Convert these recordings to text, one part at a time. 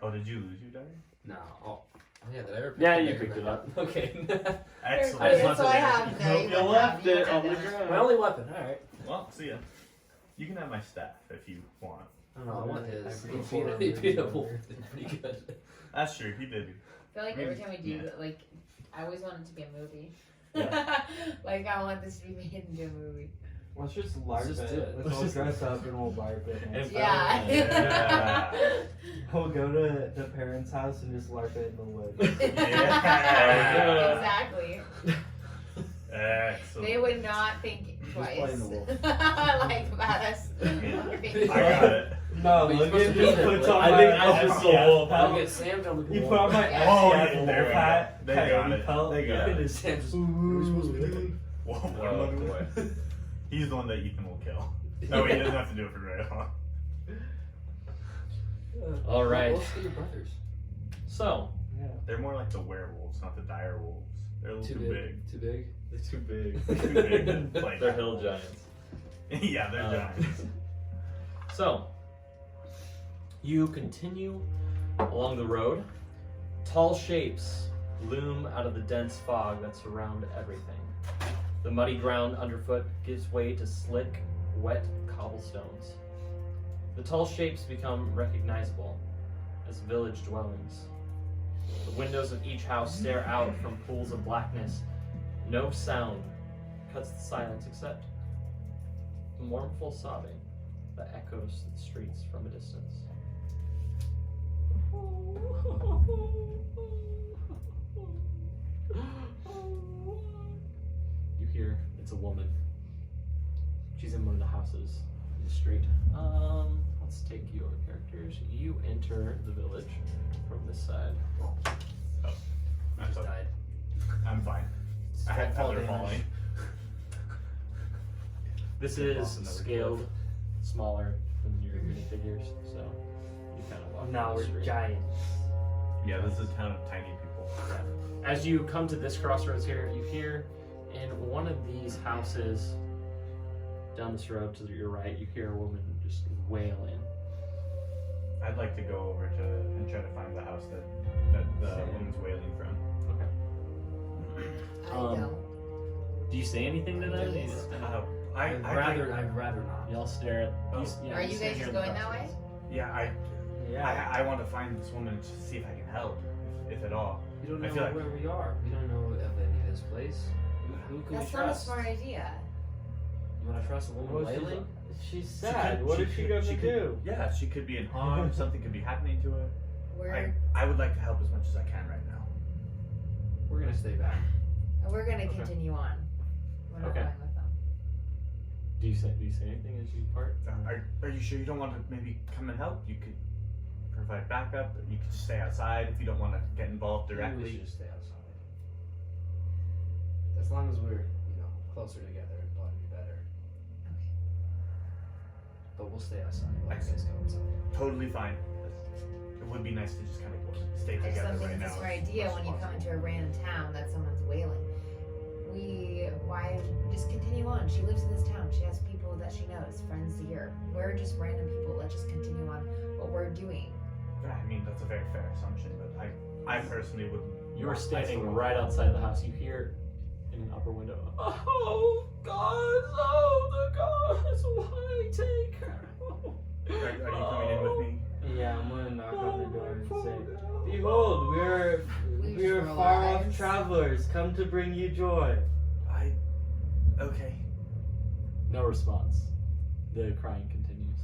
Oh, did you lose your diary? No. Oh yeah, did I ever pick Yeah, the you diary picked it back up. Okay. Excellent. I just That's left what I it have. there. No, You left it on the ground. My only weapon. All right. Well, see ya. You can have my staff if you want. I don't know. I want his. I He beat a wolf. Pretty good. That's true. He did. I feel like every time we do that, like, I always want it to be a movie. Yeah. Like, I want this to be made into a movie. Let's just LARP Let's just it. do it. Let's all dress up and we'll LARP it. And- Yeah. Yeah. We'll go to the parents' house and just LARP it in the woods. Yeah. Exactly. Excellent. They would not think twice. playing the wolf. Like, about us. I got it. No, But you're Logan supposed to just be puts there. on I my think I just SCF wolf. hat. I'll get Sam to look You put on my Yeah. Oh, SCF yeah, wolf hat. they got coyote it. pelt. They got it. Sam just. We're supposed to be there. Whoa, Oh, boy. He's the one that Ethan will kill. No, he doesn't have to do it for very long. All right. Let's get your brothers. So, Yeah. They're more like the werewolves, not the dire wolves. They're a little too big. Too big. they're too big. Too big to play They're dire hill wolves. giants. Yeah, they're giants. So, you continue along the road. Tall shapes loom out of the dense fog that surround everything. The muddy ground underfoot gives way to slick, wet cobblestones. The tall shapes become recognizable as village dwellings. The windows of each house stare out from pools of blackness. No sound cuts the silence except mournful sobbing that echoes the streets from a distance. You hear it's a woman. She's in one of the houses in the street. Let's take your characters. You enter the village from this side. I'm Just sorry. died. I'm fine. I had Fall feather damage. falling. This Fall is off another scaled smaller than your minifigures, so you kind of walk Now down the we're street. giants. Yeah, this is a town of tiny people. As you come to this crossroads here, you hear in one of these houses down this road to your right, you hear a woman just wailing. I'd like to go over to and try to find the house that the woman's wailing from. Okay. I Um, don't. Do you say anything to them? You just kinda- I'd rather not. Y'all stare at. Oh. Yeah, Are you stand guys here just in the going that way? crossroads. Yeah, Yeah. I want to find this woman to see if I can help, if at all. We don't I know feel like- where we are. We don't know of any of this place. Who can That's we not a trust? smart idea. You want to trust a woman Well, wailing? she's sad. What is she gonna do? Yeah, she could be in harm. Something could be happening to her. We're I would like to help as much as I can right now. We're gonna stay back. gonna Okay. continue on. We're not Okay. going with them. Do you say anything as you part? Are you sure you don't want to maybe come and help? You could provide backup. You could stay outside if you don't want to get involved Maybe we directly. should just stay outside. As long as we're, closer together, it'd probably be better. But we'll stay outside while you guys go inside. Totally fine. It would be nice to just kind of stay I just together don't think right it's now. a smart idea when you come into a random town that someone's wailing. Why just continue on? She lives in this town. She has people that she knows, friends here. We're just random people. Let's just continue on what we're doing. Yeah, I mean, that's a very fair assumption, but I personally would. You are standing right outside the house. You hear in an upper window, "Oh God, oh the gods, why take her?" Are you coming in with me? Yeah, I'm gonna knock on the door and say, "Behold, we are far off lives. travelers, come to bring you joy." Okay. No response. The crying continues.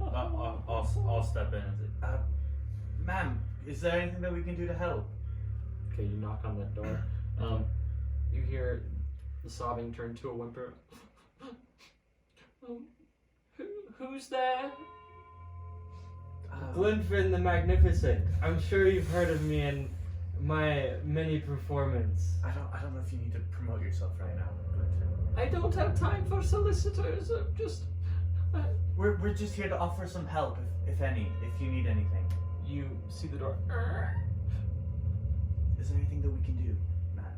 I'll step in and say, ma'am, is there anything that we can do to help? Okay, you knock on that door. You hear the sobbing turn to a whimper. Who's there? Glinfin the Magnificent. I'm sure you've heard of me and my mini performance. I don't know if you need to promote yourself right now. I don't have time for solicitors. We're just here to offer some help, if any, if you need anything. You see the door. Is there anything that we can do, Matt?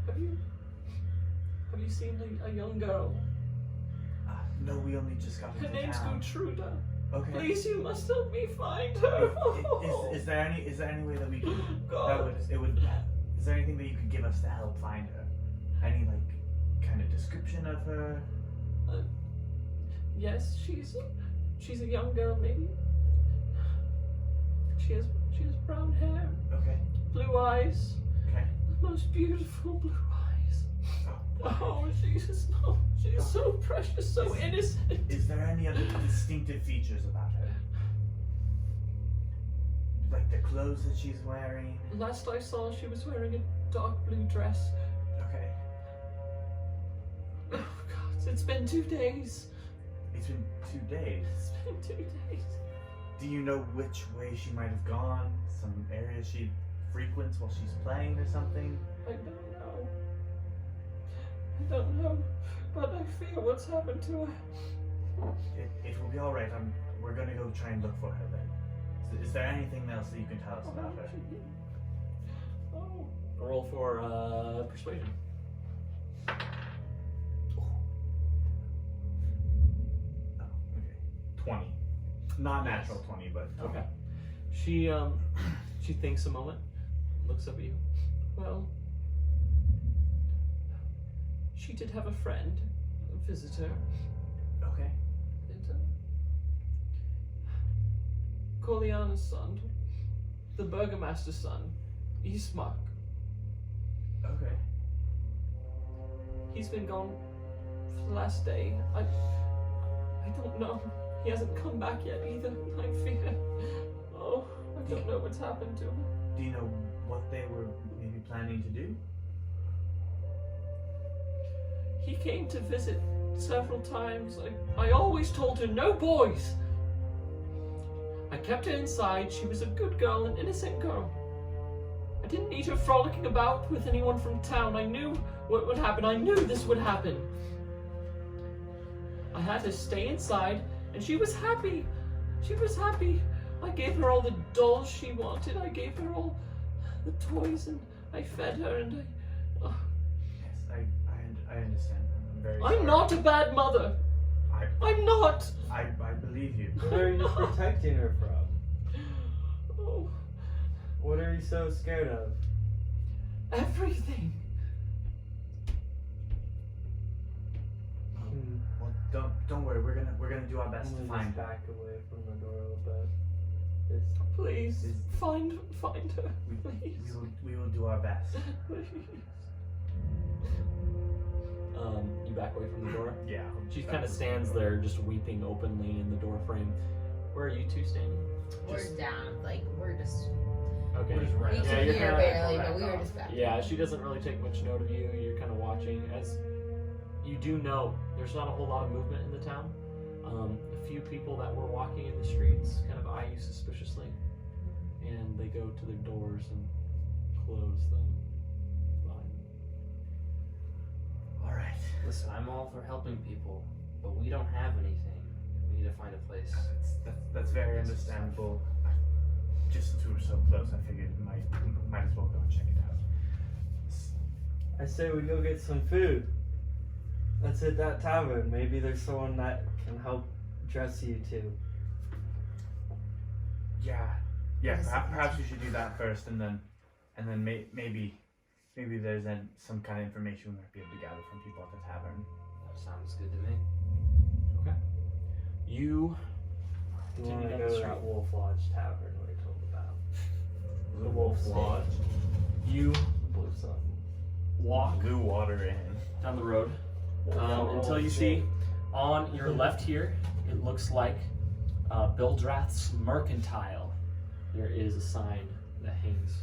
Have you seen a young girl? No, we only just got Her into name's town. Gertruda. Okay. Please, you must help me find her. Is there any way that we can God. is there anything that you could give us to help find her? Any kind of description of her? Yes, she's a young girl, maybe. She has brown hair, Okay. blue eyes, Okay. the most beautiful blue eyes. Oh, she's so precious, so innocent. Is there any other distinctive features about her? Like the clothes that she's wearing? Last I saw, she was wearing a dark blue dress. Okay. Oh God, it's been 2 days. It's been 2 days. It's been 2 days. Do you know which way she might have gone? Some area she frequents while she's playing or something? I don't know, but I fear what's happened to her. It will be alright. We're gonna go try and look for her then. Is there anything else that you can tell us about her? Oh. Roll for persuasion. Oh, okay. 20. Not natural 20, but 20. Okay. She thinks a moment, looks up at you. Well, she did have a friend, a visitor. Okay. Corleone's son, the burgomaster's son, Ismark. Okay. He's been gone for the last day. I don't know. He hasn't come back yet either. I fear. Oh, I don't know what's happened to him. Do you know what they were maybe planning to do? He came to visit several times. I always told her, no boys! I kept her inside. She was a good girl, an innocent girl. I didn't need her frolicking about with anyone from town. I knew what would happen. I knew this would happen. I had her stay inside, and she was happy. She was happy. I gave her all the dolls she wanted. I gave her all the toys, and I fed her, and Yes, I understand. I'm very sorry. I'm not a bad mother. I'm not. I believe you. What are you protecting her from? Oh, What are you so scared of? everything. Well, don't worry. We're gonna do our best to I'm gonna find just her. back away from the door a little bit. Please Is- find her. Please. We will do our best. Please. You back away from the door. Yeah. She kind of stands there, just weeping openly in the door frame. Where are you two standing? We're down, we're just. Okay. We're just right We up. Yeah, can you're hear kinda- barely, but we were just back. Yeah, she doesn't really take much note of you. You're kind of watching. As you do know, there's not a whole lot of movement in the town. A few people that were walking in the streets kind of eye you suspiciously, and they go to their doors and close them. All right. Listen, I'm all for helping people, but we don't have anything. We need to find a place. That's very understandable. Just since we were so close, I figured might as well go and check it out. I say we go get some food. Let's hit that tavern. Maybe there's someone that can help dress you too. Yeah. Perhaps we should do that first, and then maybe there's then some kind of information we might be able to gather from people at the tavern. That sounds good to me. You You continue want to down go the to street. that Wolf Lodge tavern we told about. The Wolf's Lodge. You Blue Sun. walk Blue Water Inn. down the road until you see on your left here, it looks like Bildrath's Mercantile. There is a sign that hangs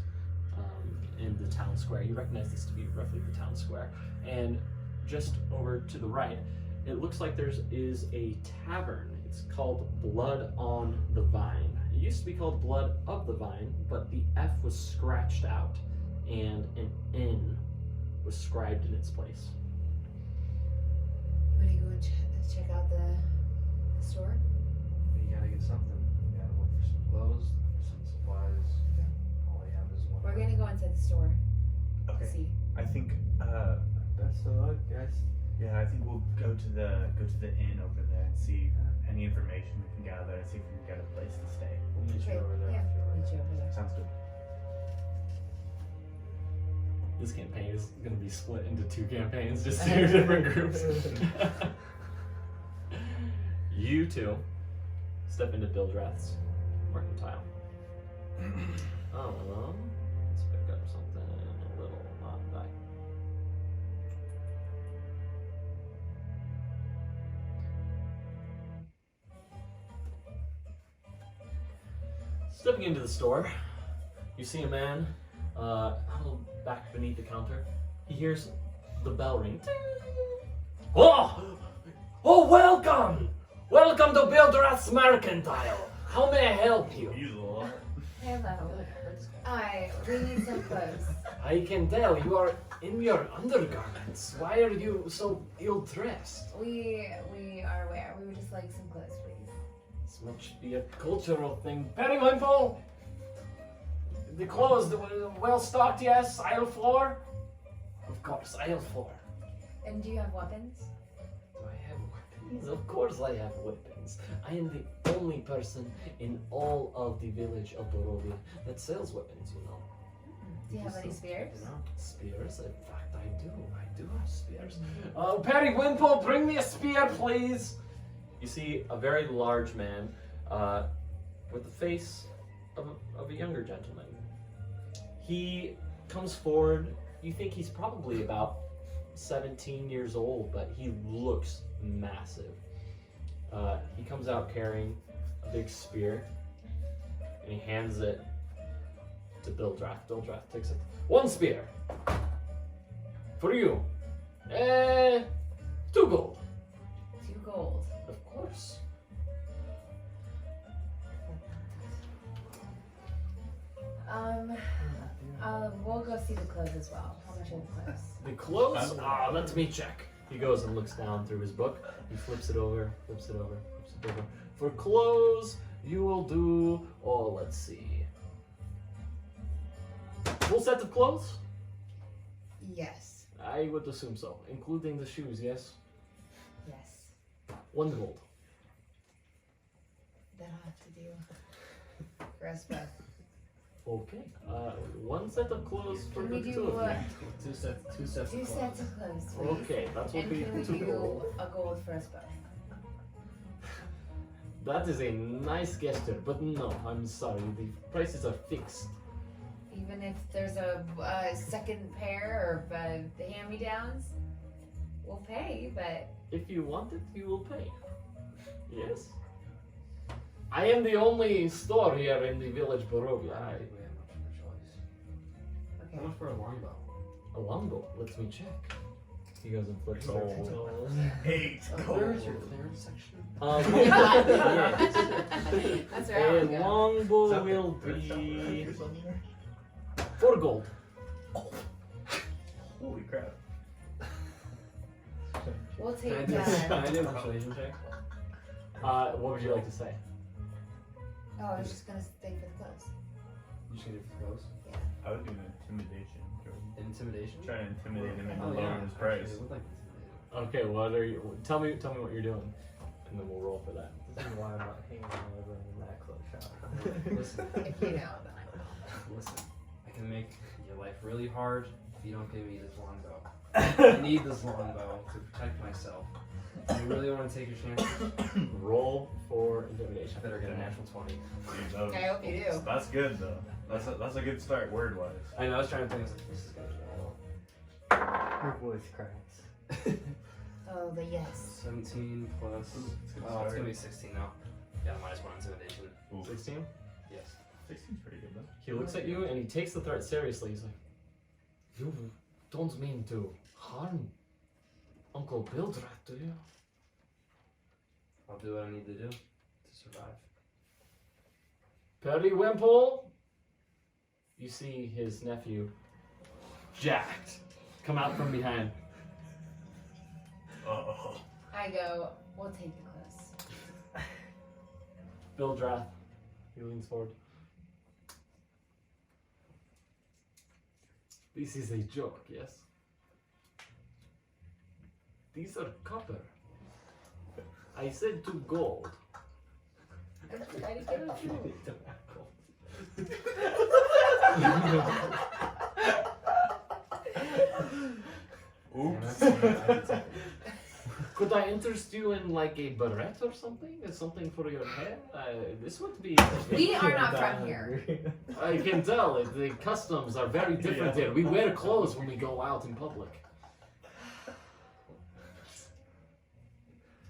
in the town square. You recognize this to be roughly the town square. And just over to the right, it looks like there is a tavern. It's called Blood on the Vine. It used to be called Blood of the Vine, but the F was scratched out and an N was scribed in its place. You want to go and check out the store? We gotta get something. We gotta look for some clothes, some supplies. Okay. All we have is one. We're gonna go inside the store to Okay. see. I think. Best of luck, guys. Yeah, I think we'll go to the inn over there and see any information we can gather and see if we can get a place to stay. We'll meet you Okay, over there yeah, we'll afterwards. meet you over there. Sounds good. This campaign is going to be split into 2 campaigns, just 2 different groups. You 2 step into Bildrath's mercantile. Let's pick up something a little not that. Stepping into the store, you see a man huddled back beneath the counter. He hears the bell ring. Ting! Oh! Oh, welcome! Welcome to Bildrath's Mercantile. How may I help you? Usual. Hello. We need some clothes. I can tell you are in your undergarments. Why are you so ill-dressed? We are aware. We would just like some clothes, please. This must be a cultural thing. Periwinkle! The clothes, well stocked, yes? Aisle 4? Of course, aisle 4. And do you have weapons? Do I have weapons? Of course I have weapons. I am the only person in all of the village of Barovia that sells weapons, you know. Do you have any spears? Spears? In fact, I do. I do have spears. Periwinkle, bring me a spear, please! You see a very large man with the face of a younger gentleman. He comes forward. You think he's probably about 17 years old, but he looks massive. He comes out carrying a big spear, and he hands it to Bildrath. Bildrath takes it. 1 spear. For you. 2 gold. 2 gold. Of course. We'll go see the clothes as well. How much are the clothes? The clothes? Let me check. He goes and looks down through his book. He flips it over, flips it over, flips it over. For clothes, you will do, let's see. Full set of clothes? Yes. I would assume so. Including the shoes, yes? Yes. 1 gold. That'll have to do. For us both. Okay. 1 set of clothes for Can we the do 2 of you. Two sets of 2 clothes. sets of clothes, please? Okay, that will And be can we 2 do gold. a gold for us both? That is a nice gesture, but no, I'm sorry. The prices are fixed. Even if there's a second pair or hand-me-downs, we'll pay, but... If you want it, you will pay. Yes. I am the only store here in the Village Barovia. I think we have much of a choice. Okay. How much for a longbow? A longbow. Let me check. He goes and flips it. 8 Where's your clearance section? Yes. That's where I A would go. longbow will be 4 gold. Holy crap. We'll Can I take do, that. can I do a persuasion check? What would you like to say? Oh, I was just gonna stay for the clothes. You just gonna do for clothes? I would do an intimidation. Intimidation? Try to intimidate him into Oh, lowering yeah. his price. Actually, it would like intimidating. Okay, what are you? Tell me what you're doing, and then we'll roll for that. This is why I'm not hanging out over in that clothes shop. Listen, If you know. listen. I can make your life really hard if you don't give me this longbow. I need this longbow to protect myself. You really want to take your chances? Roll for intimidation. I better get a natural 20. Dude, I hope you do. That's good though. That's a good start word wise. I know, I was trying to think, I was like, this is gonna go Your voice cracks. well. Oh, the yes. 17 plus. It's a good Oh, it's start. gonna be 16 now. Yeah, -1 intimidation. 16. Yes. 16's pretty good though. He looks at you and he takes the threat seriously. He's like, "You don't mean to harm Uncle Bildrath, do you?" I'll do what I need to do to survive. Periwinkle. You see his nephew, jacked, come out from behind. Oh. I go, we'll take the clothes. Bildrath. He leans forward. This is a joke, yes? These are copper. I said 2 gold. I'm trying to get it through. Oops. Could I interest you in like a beret or something? Something for your hair? This would be. We are not from here. I can tell. The customs are very different here. We wear clothes when we go out in public.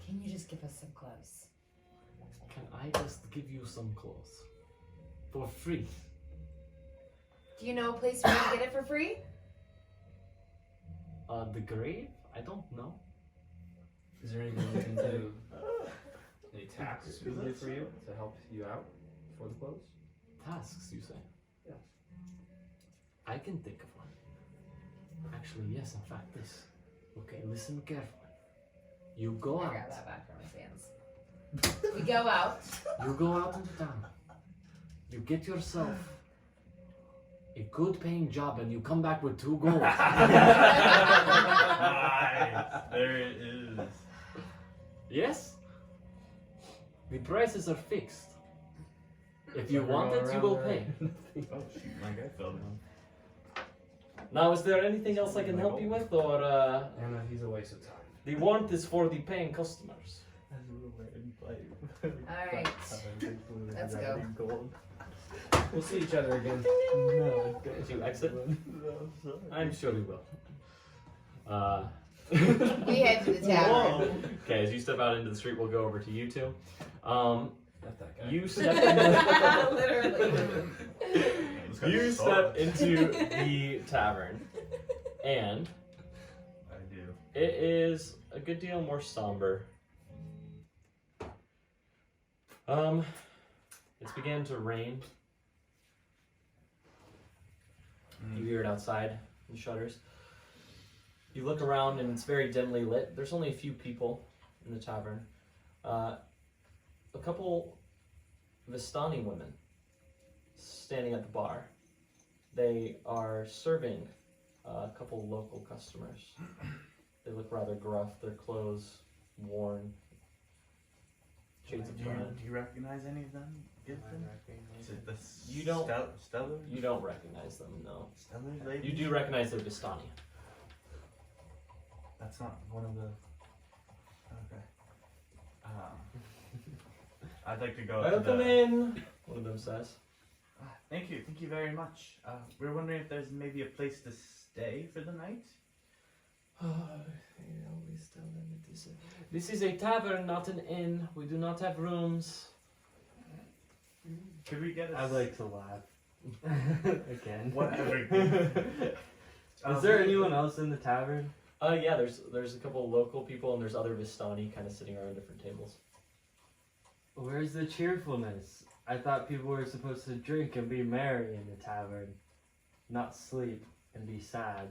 Can you just give us some clothes? Can I just give you some clothes for free? Do you know a place where you can get it for free? The grave? I don't know. Is there anything we can do? Any tasks we can do for you to help you out for the clothes? Tasks, you say? Yeah. I can think of one. Actually, yes. In fact, this. Okay, listen carefully. You go I out. grab that back from his hands. We go out. You go out into town. You get yourself a good paying job and you come back with 2 gold. Nice. There it is. Yes? The prices are fixed. If you Never want go it, you around will there. pay. Oh shoot, my guy fell down. Now, is there anything else I can help you with, or And he's a waste of time. the warrant is for the paying customers? Alright. Let's go. We'll see each other again. No, Did you exit? no, I'm sure we will. We head to the tavern. Okay, as you step out into the street, we'll go over to you two. Not that guy. You step into Literally. you step into the tavern, and I do. it is a good deal more somber. It's began to rain. You hear it outside the shutters. You look around and it's very dimly lit. There's only a few people in the tavern. A couple Vestani women standing at the bar. They are serving a couple local customers. They look rather gruff. Their clothes worn. Shades of brown. Do you recognize any of them? Give them? Is it the You don't- Stellar? You don't recognize them, no. Stellar lady? You do recognize their Vestani. That's not one of the. Okay. I'd like to go. Welcome to the... in, one of them says. Thank you very much. We're wondering if there's maybe a place to stay for the night. This is a tavern, not an inn. We do not have rooms. Could we get a? I'd like to laugh. Again. Whatever. Is there anyone else in the tavern? Yeah, there's a couple local people and there's other Vestani kind of sitting around different tables. Where's the cheerfulness? I thought people were supposed to drink and be merry in the tavern, not sleep and be sad.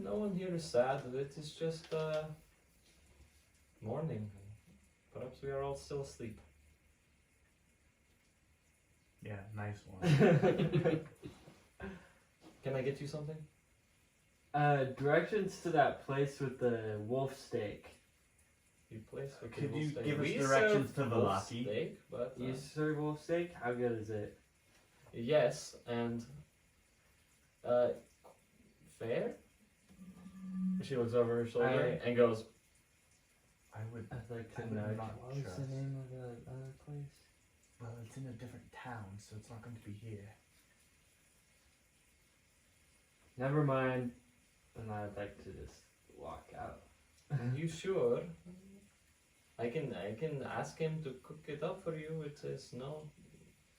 No one here is sad. It is just morning. Perhaps we are all still asleep. Yeah, nice one. Can I get you something? Directions to that place with the wolf steak. You place with Could the you wolf steak. give us We directions serve to wolf Velaki? steak, but You serve wolf steak? How good is it? yes, and fair. She looks over her shoulder and goes, I would. I'd like I to would know. not What was trust. the name of the other place? Well, it's in a different town, so it's not going to be here. Never mind. And I'd like to just walk out. "Are you sure? I can ask him to cook it up for you. It is no."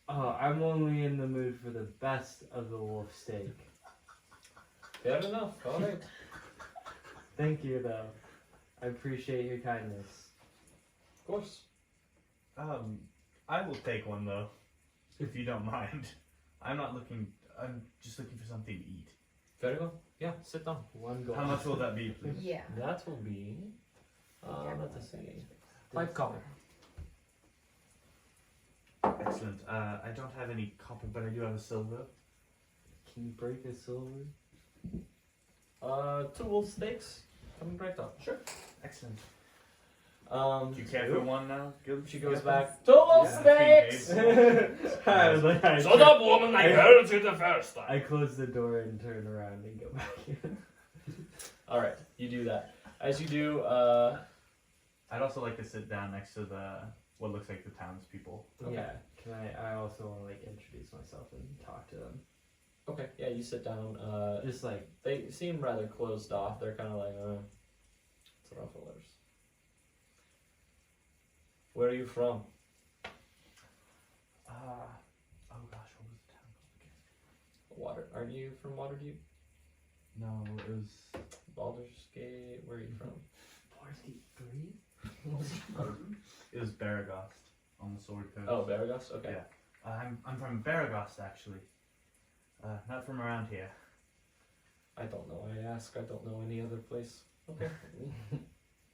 Oh, I'm only in the mood for the best of the wolf steak. Fair enough. All right. Thank you, though. I appreciate your kindness. Of course. I will take one though, if you don't mind. I'm just looking for something to eat. Very well. Yeah. Sit down. One gold. How much will that be, please? Yeah. That will be. Let us see. 5 copper. Excellent. I don't have any copper, but I do have a silver. Can you break a silver? 2 wolf steaks. Coming right up. Sure. Excellent. Do you care for one now? Good. She goes back. Total snakes! I was like, Shut up, woman! I heard you the first time. I close the door and turn around and go back in. Alright, you do that. As you do, I'd also like to sit down next to what looks like the townspeople. Okay. Yeah. Can I also want to like introduce myself and talk to them. okay, yeah, you sit down. Just like They seem rather closed off. They're kind of like, it's rufflers. Where are you from? Oh gosh, what was the town called again? Water. Aren't you from Waterdeep? No, it was. Baldur's Gate? Where are you from? Varsity 3? It was Baragost on the Sword Coast. Oh, Baragos? Okay. Yeah. I'm from Baragost actually. Not from around here. I don't know. I ask. I don't know any other place. Okay.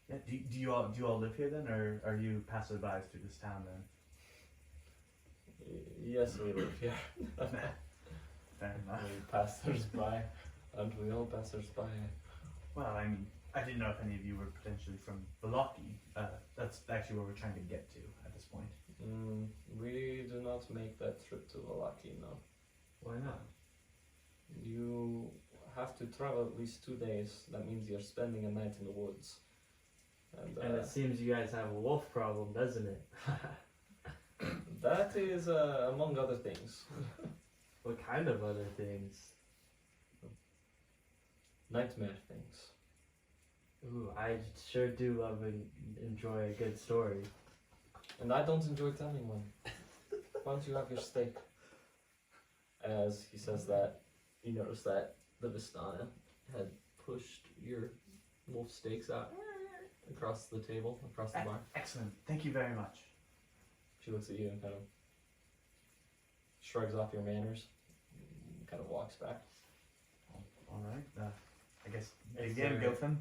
Yeah. Do you all live here then, or are you passerbys through this town then? Yes, we live here. Fair enough. We passers-by. Aren't we all passers-by? Well, I mean, I didn't know if any of you were potentially from Village. That's actually where we're trying to get to at this point. We do not make that trip to Village, no. Why not? You have to travel at least 2 days. That means you're spending a night in the woods. And it seems you guys have a wolf problem, doesn't it? That is among other things. What kind of other things? Nightmare things. Ooh, I sure do love and enjoy a good story. And I don't enjoy telling one. Why don't you have your steak? As he says that, you notice that the Vestani had pushed your wolf steaks out across the table, across the bar. Excellent. Thank you very much. She looks at you and kind of shrugs off your manners and kind of walks back. All right. I guess Is again, there- Gilfin.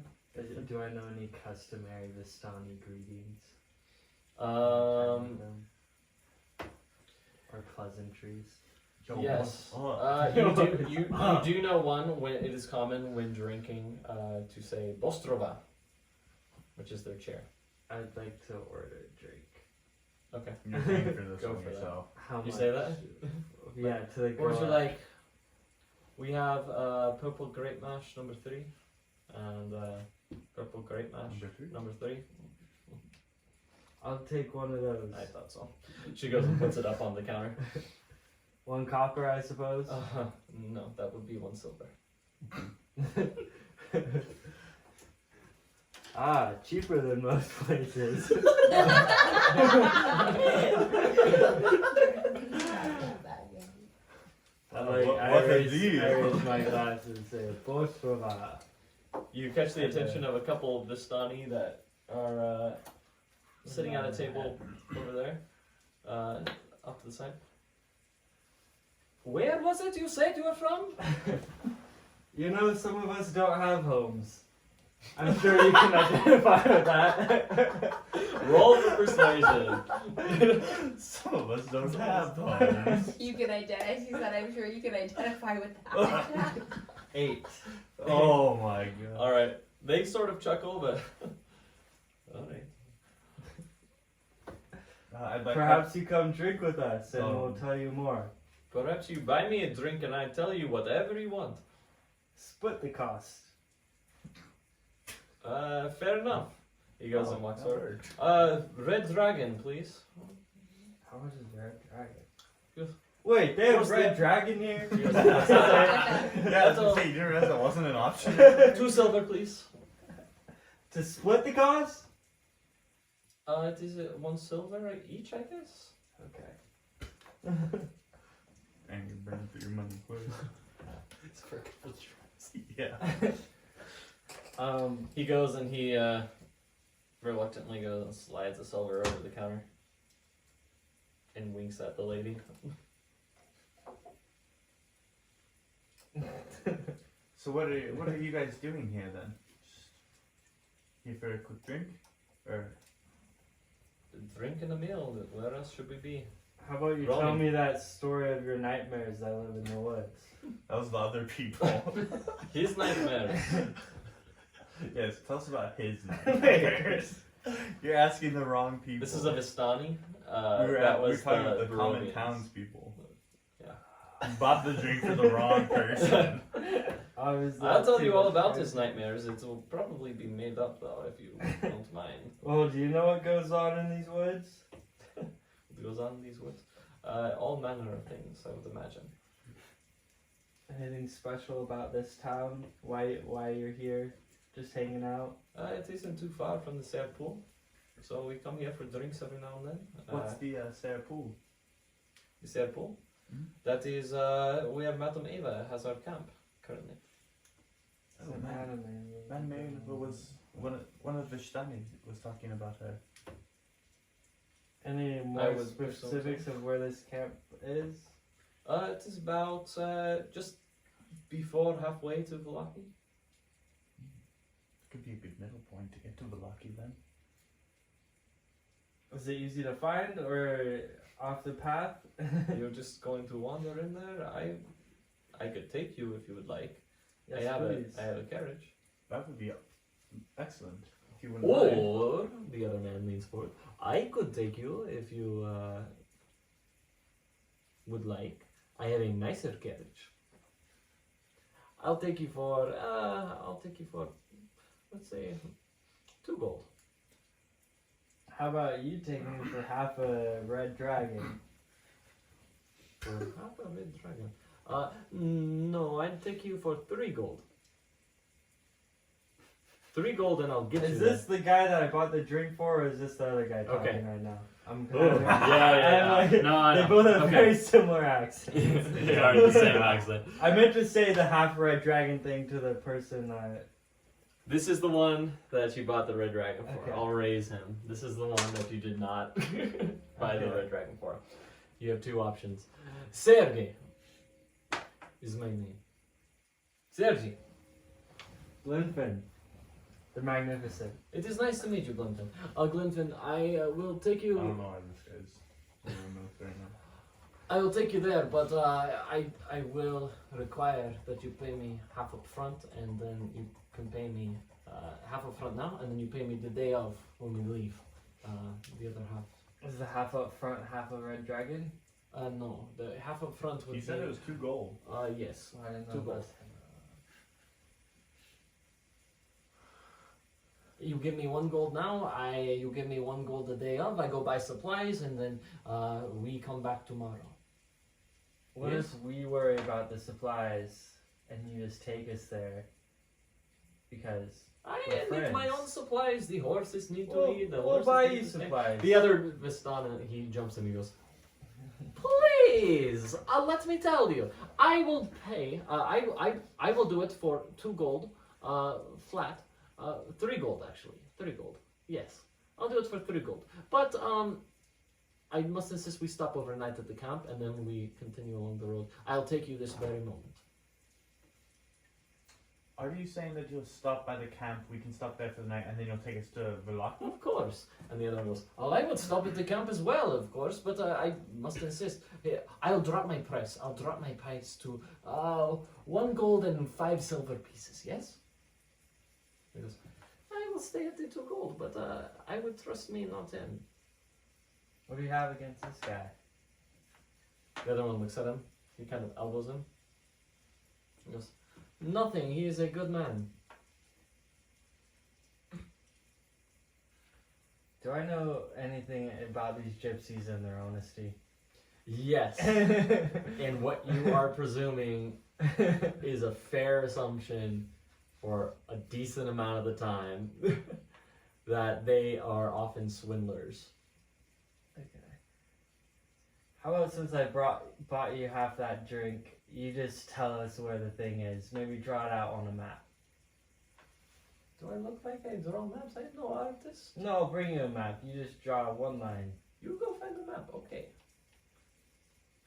Do I know any customary Vestani greetings? Um, Or pleasantries? yes. Oh. You do know one when it is common when drinking to say Bostrova, which is their chair. I'd like to order a drink. Okay. You're paying for this Go one for that. yourself. How You much? say that? Yeah, to the Or would you girl. like? We have purple grape mash number 3, and purple grape mash Number 3? number 3. I'll take one of those. I thought so. She goes and puts it up on the counter. 1 copper, I suppose. No, that would be 1 silver. Ah, cheaper than most places. I raise my glass and say, Bostrova. You catch the attention of a couple of Vestani that are sitting at a table over there, up to the side. Where was it you said you were from? You know, some of us don't have homes. I'm sure you can identify with that. Roll for persuasion. Some of us don't have homes. You can identify. She said, "I'm sure you can identify with that." 8. Oh my god. All right, they sort of chuckle, but all right. I'd like Perhaps you come drink with us and Oh. we'll tell you more. Perhaps you buy me a drink and I tell you whatever you want. Split the cost. Fair enough. He goes Oh, and walks that over. worked. Red dragon, please. How much is Red Dragon? Good. Wait, they have What's Red that? Dragon here? Yeah, that's all. what you didn't realize that wasn't an option. 2 silver, please. To split the cost? It is 1 silver each, I guess. Okay. And you burn through your money quick. It's for a couple tries. Yeah. He goes and he reluctantly goes and slides a silver over the counter and winks at the lady. So what are you guys doing here then? Just here for a quick drink, or Drink and a meal. Where else should we be? How about you Roll tell me. me that story of your nightmares that live in the woods? that was the other people? His nightmares. Yes, tell us about his nightmares. You're asking the wrong people. This is a Vestani. We were that we were was talking the about the common Barovians. townspeople. Yeah. You bought the drink for the wrong person. I'll tell you all about his nightmares. It will probably be made up though, if you don't mind. Well, do you know what goes on in these woods? What goes on in these woods? All manner of things, I would imagine. Anything special about this town? Why you're here? Just hanging out? It isn't too far from the Serre Pool, so we come here for drinks every now and then. What's the Sarah Pool? The Serre Pool? Mhm. That is where Madame Eva has our camp currently. Oh man, man, was one of the Vestani was talking about her. Any I more was specifics of where this camp is? It is about just before halfway to Villaki. Could be a good middle point to get to Villaki then. Was it easy to find or off the path? You're just going to wander in there. I could take you if you would like. Yes, I please. have a carriage. That would be excellent. If you wouldn't mind. Or the other man leans forward. I could take you if you would like. I have a nicer carriage. I'll take you for let's say 2 gold. How about you taking me for half a red dragon? For half a red dragon. No, I'd take you for 3 gold. 3 gold and I'll get you Is this the guy that I bought the drink for, or is this the other guy talking Okay. right now? I'm Oh, yeah. like, No, I they know. both have Okay. very similar accents. They are the same accent. I meant to say the half red dragon thing to the person that. This is the one that you bought the red dragon for. Okay. I'll raise him. This is the one that you did not buy the Okay. red dragon for. You have 2 options. Sergey is my name. Sergey. Glinfin. The Magnificent. It is nice to meet you, Glinton. Glinton, I will take I you. don't know why this guy's in the military now. I will take you there, but I will require that you pay me half up front, and then you can pay me half up front now, and then you pay me the day of when we leave. The other half. Is the half up front half a red dragon? No, the half up front would He said be. it was 2 gold. Yes. I didn't know 2 about gold. You give me 1 gold now. You give me 1 gold the day of. I go buy supplies, and then we come back tomorrow. What Yes. if we worry about the supplies and you just take us there? Because I We're need my friends. own supplies. The horses need to we'll, eat. The we'll horses buy need you to stay. supplies. The other Vestana, he jumps in and he goes, please, let me tell you, I will pay, I will do it for 2 gold, flat, 3 gold actually, 3 gold, yes, I'll do it for 3 gold, but, I must insist we stop overnight at the camp and then we continue along the road. I'll take you this very moment. Are you saying that you'll stop by the camp, we can stop there for the night, and then you'll take us to Villaki? Of course. And the other one goes, oh, I would stop at the camp as well, of course, but I must insist. Hey, I'll drop my price. I'll drop my price to 1 gold and 5 silver pieces, yes? He goes, I will stay at the 2 gold, but I would trust me, not him. What do you have against this guy? The other one looks at him. He kind of elbows him. He goes, nothing. He is a good man. Do I know anything about these gypsies and their honesty? Yes. And what you are presuming is a fair assumption for a decent amount of the time that they are often swindlers. Okay. How about since I bought you half that drink, you just tell us where the thing is. Maybe draw it out on a map. Do I look like I draw maps? I am no artist. No, I'll bring you a map. You just draw 1 line. You go find the map, okay.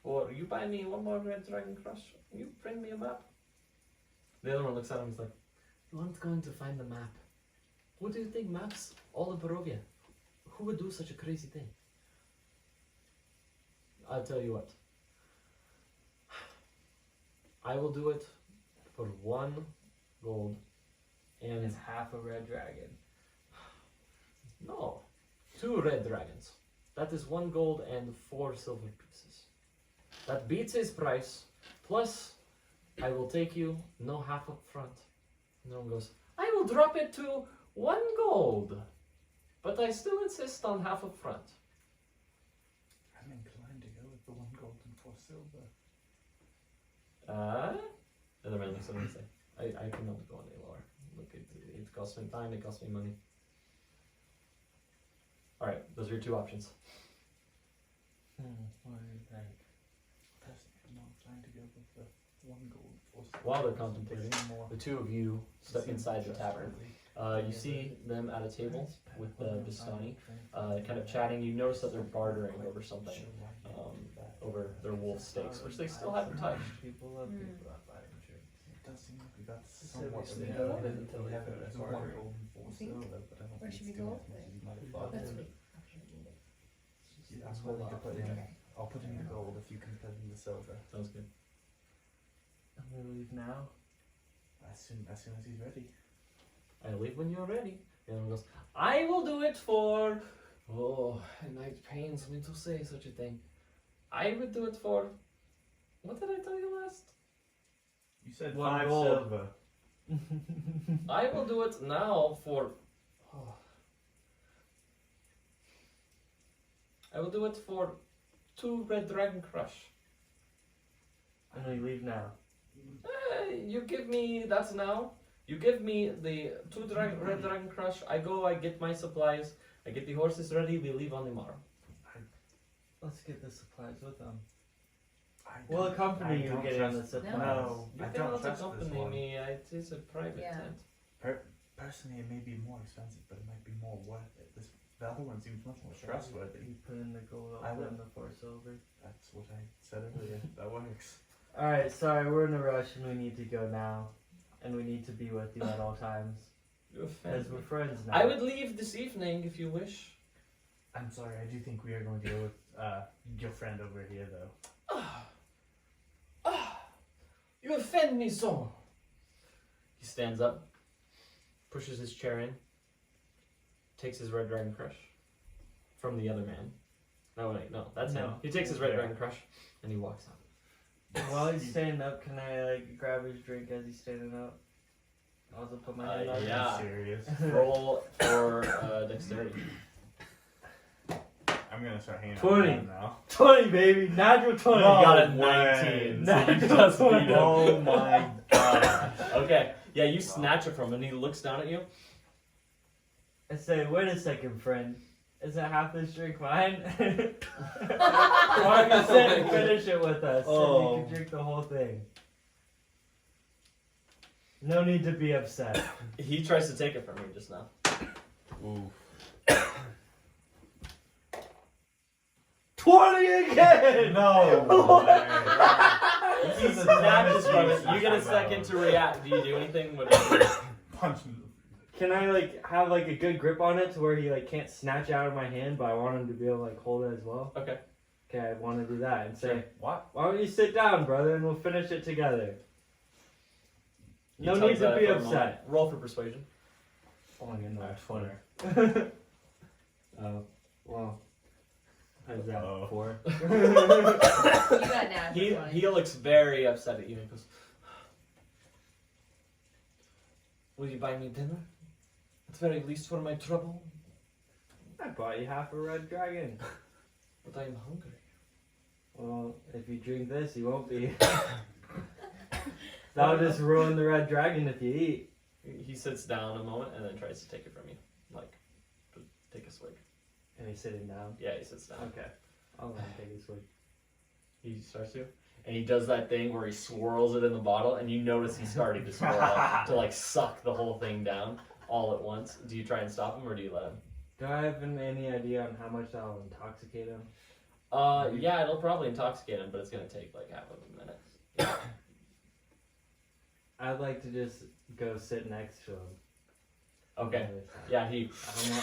Or you buy me 1 more red dragon crush. You bring me a map. The other one looks at him and is like, you aren't going to find the map. Who do you think maps all of Barovia? Who would do such a crazy thing? I'll tell you what. I will do it for 1 gold and It's half a red dragon. No. 2 red dragons. That is 1 gold and 4 silver pieces. That beats his price. Plus, I will take you no half up front. No one goes, I will drop it to 1 gold. But I still insist on half up front. I'm inclined to go with the 1 gold and 4 silver. The other man looks at me and says, I cannot go any lower. Look, it costs me time, it costs me money. Alright, those are your 2 options. What do you think? Personally, I'm not inclined to go with the 1 gold, 4 silver. While they're contemplating, They seem more- the 2 of you step seem inside the tavern. trustworthy. You see them at a table with Vestani, kind of chatting. You notice that they're bartering over something, over their wolf steaks, which they still haven't touched. People love people that buy them drinks. It does seem like we got Said somewhat we of stayed a up until we they have finish the 1 bartering. gold and 4 You think? silver, but I don't Where think should it's we doing go? as much as you might have Oh, thought. that's sweet. Okay, we need it. Yeah, I'm willing to put in. I'll put in the gold if you can put in the silver. Sounds good. I'm gonna leave now. As soon as he's ready. I leave when you're ready. The other one goes, I will do it for... Oh, and it pains me to say such a thing. I would do it for... What did I tell you last? You said 1 5 gold. silver. I will do it now for... Oh. I will do it for 2 red dragon crush. And we leave now. You give me that now. You give me the 2 red dragon crush. I go, I get my supplies. I get the horses ready. We leave on the morrow. Let's get the supplies with them. I We'll don't- accompany I you don't getting trust- the supplies. No, You I cannot don't trust this accompany one. me. It is a private Yeah. tent. Personally, it may be more expensive, but it might be more worth it. The other one seems much more trustworthy. You put in the gold I up will. and the 4 silver. That's what I said earlier. That works. Alright, sorry, we're in a rush and we need to go now. And we need to be with you at all times. You Because offend we're me. friends now. I would leave this evening if you wish. I'm sorry. I do think we are going to go with your friend over here, though. You offend me so. He stands up, pushes his chair in, takes his red dragon crush from the other man. No, wait, no, that's him. No. He takes his red Yeah. dragon crush and he walks out. While he's standing up, can I like grab his drink as he's standing up? I'll also put my hand on it. yeah. I'm serious. Roll for dexterity. I'm gonna start hanging 20. out with him now. 20, baby! Natural 20! No. He got a way. 19, so he just beat him. Oh my god. Okay, yeah, you snatch it from him and he looks down at you. I say, wait a second, friend. Isn't half this drink mine? Why don't you sit and finish it with us? Oh. And you can drink the whole thing. No need to be upset. He tries to take it from you just now. Ooh. 20 again! No. He snatches from it. You get a second to react. Do you do anything? What do you do? Punch him. Can I like have like a good grip on it to where he like can't snatch out of my hand, but I want him to be able to like hold it as well? Okay. Okay, I want to do that and say, Sure. What? why don't you sit down, brother, and we'll finish it together. He No tugs need to at it be for a moment. upset. Roll for persuasion. Oh, I get no That's 20. Oh, well. How's that? Uh-oh. 4? You got now. He looks very upset at you and goes, will you buy me dinner? At the very least for my trouble, I bought you half a red dragon. but I am hungry. Well, if you drink this, you won't be. That'll just ruin the red dragon if you eat. He sits down a moment and then tries to take it from you. Like, to take a swig. And he's sitting down. Yeah, he sits down. Okay. I'll let him take his swig. He starts to. And he does that thing where he swirls it in the bottle, and you notice he's starting to swirl to like suck the whole thing down all at once. Do you try and stop him, or do you let him? Do I have any idea on how much that'll intoxicate him? Yeah, it'll probably intoxicate him, but it's gonna take like half of a minute. I'd like to just go sit next to him. Okay. Yeah, he.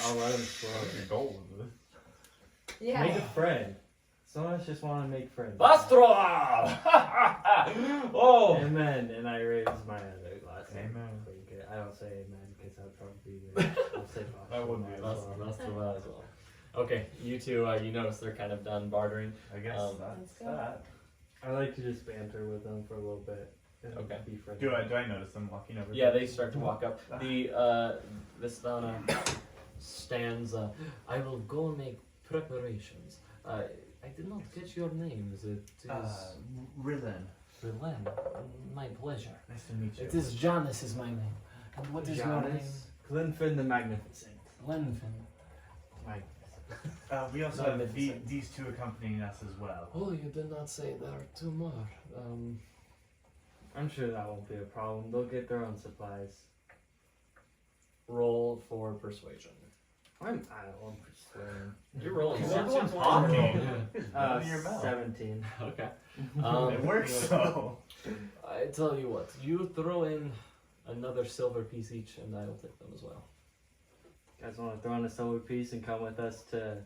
I'll let him swirl it. Gold. Yeah. Make a friend. Some of us just want to make friends. Bastro! Oh! Amen. And I raise my other glass. Amen. I don't say amen because I'd probably be there. I'll say That wouldn't be That's too bad as well. Okay, you two, you notice they're kind of done bartering. I guess Let's that's go. that. I like to just banter with them for a little bit. And Okay. Be friendly. Do I notice them walking over? Yeah, they start to walk up. The Vestana stands. I will go make preparations. I did not get your names. It is Rilen. Rilen. My pleasure. Nice to meet you. It is Janus is my name. And what is your name? Janus Glenfin the Magnificent. Lenfin. We also No, have Magnificent. these two accompanying us as well. Oh, you did not say there are two more. I'm sure that won't be a problem. They'll get their own supplies. Roll for persuasion. I don't persuade. You're rolling. You're the What's one your talking. roll? It's out of your mouth. 17. Okay. It works so. I tell you what, you throw in another silver piece each, and I'll take them as well. Guys want to throw in a silver piece and come with us to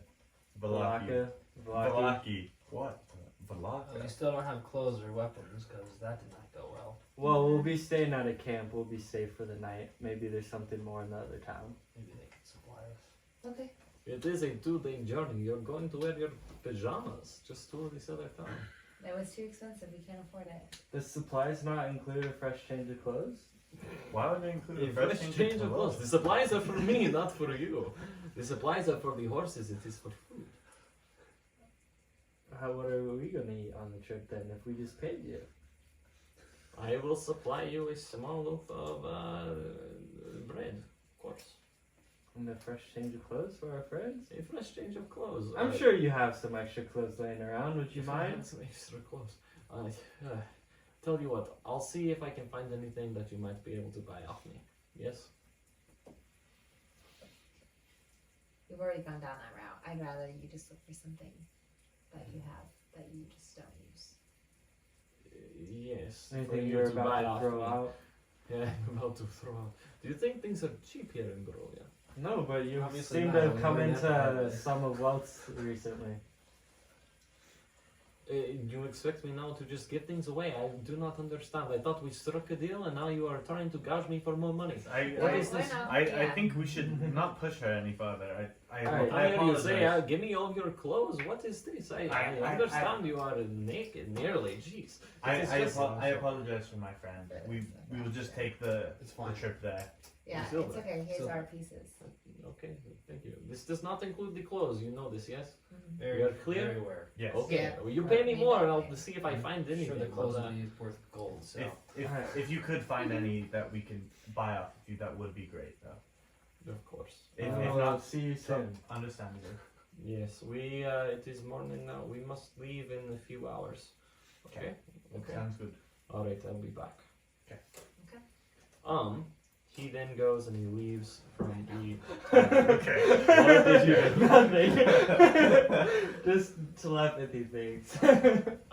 Valaki. Valaki? Valaki. What? Well, Valaki. you still don't have clothes or weapons because that did not go well. Well, we'll be staying at a camp. We'll be safe for the night. Maybe there's something more in the other town. Maybe they can supply us. Okay. It is a 2-day journey. You're going to wear your pajamas just to this other town. That was too expensive. We can't afford it. The supplies not include a fresh change of clothes? Why would they include A a fresh fresh change of clothes. The supplies are for me, not for you. The supplies are for the horses. It is for food. What are we going to eat on the trip then if we just paid you? I will supply you a small loaf of bread, of course. And a fresh change of clothes for our friends? A fresh change of clothes. I'm sure you have some extra clothes laying around. Would you If I had mind? some extra clothes. Tell you what, I'll see if I can find anything that you might be able to buy off me. Yes? We've already gone down that route. I'd rather you just look for something that you have that you just don't use. Yes. for Anything you you're to buy about to off throw me. out? Yeah, I'm about to throw out. Do you think things are cheap here in Barovia? No, but you Obviously seem not. to have We come were never into had some of wealth recently. You expect me now to just give things away? I do not understand. I thought we struck a deal and now you are trying to gouge me for more money. What is this? I think we should not push her any further. I Alright, I hear you apologize. say, give me all your clothes. What is this? I understand you are naked, nearly. Jeez. I It is just- apologize for my friend. We will just take the It's fine. trip there. Yeah, it's Silver. okay. Here's Silver. our pieces. Okay, thank you. This does not include the clothes. You know this, yes? Mhm. Very, We are clear? very aware. Yes. Okay. Yeah. Well, you pay me Yeah. more and I'll see if I find I'm anything. sure the but, clothes will be worth gold. So If you could find any that we can buy off of you, that would be great, though. of course. If Well, not, see you soon. understandable. Yes, we. It is morning now. We must leave in a few hours. Okay. Okay. Sounds good. All right. I'll be back. Okay. Okay. He then goes and he leaves from the. Okay. What did you do? Nothing. Just telepathy things.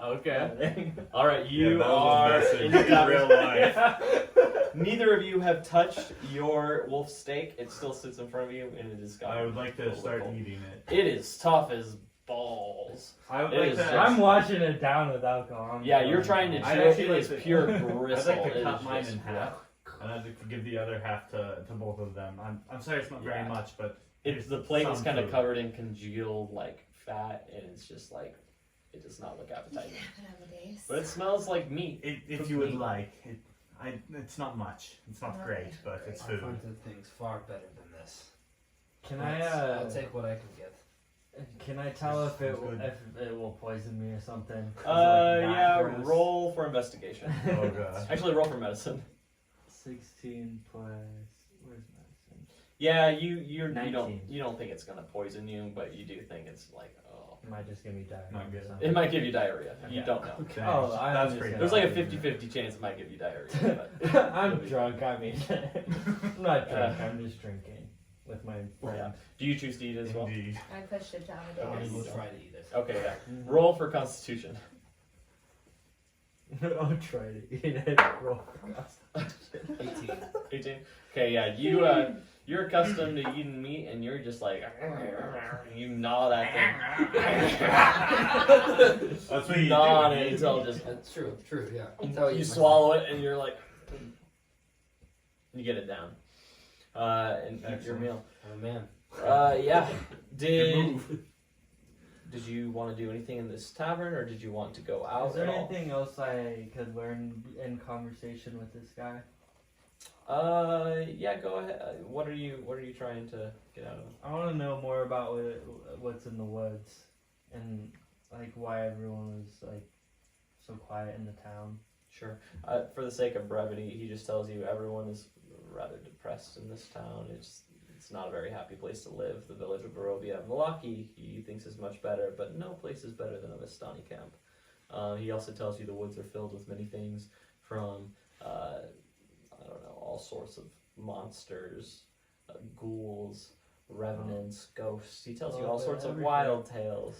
Okay. Nothing. All right. You that was a are message in the in real life. Neither of you have touched your wolf steak. It still sits in front of you, and it is gone. I would like to start eating it. It is tough as balls. I would It like is to. just- I'm washing it down with alcohol. Yeah, you're trying to I'd chew it. actually It like is to- pure I'd bristle. like to It cut is mine just- in half, and I'd like to give the other half to both of them. I'm sorry, it's not very Yeah. much, but It's the plate is some kind of food. covered in congealed like fat, and it's just like it does not look You appetizing. can have it nowadays. But it smells like meat. if you would like, it's not much. It's not Okay. great, but it's I food. find the things far better than this. Can I'll take what I can get. Can I tell if it Sounds good. if it will poison me or something? Is it, Yeah. that gross? Roll for investigation. Oh god. Actually, roll for medicine. 16 plus. Where's medicine? Yeah, you 19. don't think it's gonna poison you, but you do think it's like It might just give me diarrhea. Not good. or something. it might give you diarrhea. You Okay. don't know. Thanks. Oh, I That's understand. pretty. There's like a 50-50 chance it might give you diarrhea. But I'm drunk. I mean, I'm not drunk. I'm just drinking with my friend. Yeah. Do you choose to eat as well? Indeed. I pushed it down I the will days. try to eat it. Okay, yeah. Mhm. Roll for Constitution. I'll try to eat it. Roll for Constitution. 18. 18. Okay, yeah. You're accustomed to eating meat, and you're just like you gnaw that thing. That's what You you gnaw on do. it until it just That's true. Yeah. That's how I you eat my swallow it, and you're like you get it down. and eat your Excellent. meal. I'm a man. Yeah. Good move. Did you want to do anything in this tavern, or did you want to go out Is there at all? anything else I could learn in conversation with this guy? Yeah, go ahead. What are you trying to get out of him? I want to know more about what's in the woods and like why everyone was like so quiet in the town. Sure. For the sake of brevity, he just tells you everyone is rather depressed in this town. It's not a very happy place to live. The village of Barovia, Milwaukee, he thinks is much better, but no place is better than a Vestani camp. He also tells you the woods are filled with many things from, I don't know, all sorts of monsters, ghouls, revenants, ghosts. He tells you all sorts of wild tales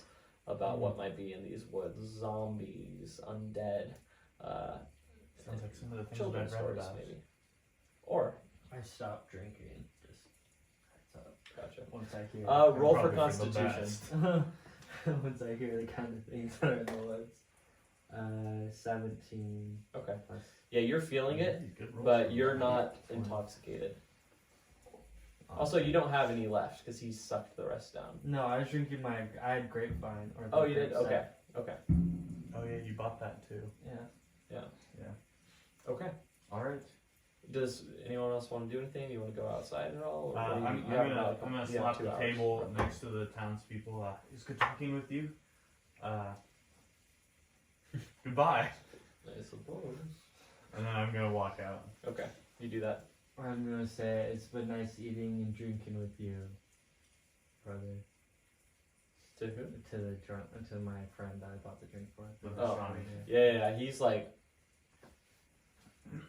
about what might be in these woods. Zombies, undead, Sounds like some of the things children's I've read stories, about. maybe. Or, I stopped drinking. Just heads up. gotcha. Once I hear. Roll for Probably for the Constitution. best. Once I hear the kind of things that are in the woods. 17 Okay. plus. Yeah, you're feeling it, Good roll. but you're not intoxicated. Also, you don't have any left because he sucked the rest down. No, I was drinking I had grapevine. Or the Oh, you did? grape Okay. sap. Okay. Oh yeah, you bought that too. Yeah. Okay. All right. Does anyone else want to do anything? Do you want to go outside at all? Or I'm, you I'm have gonna about- I'm gonna you have slap 2 the hours. table next to the townspeople. It was good talking with you. Goodbye. I suppose. And then I'm gonna walk out. Okay. You do that. I'm gonna say it's been nice eating and drinking with you, brother. To who? To my friend that I bought the drink for. The Oh. Vestani. Yeah. He's like,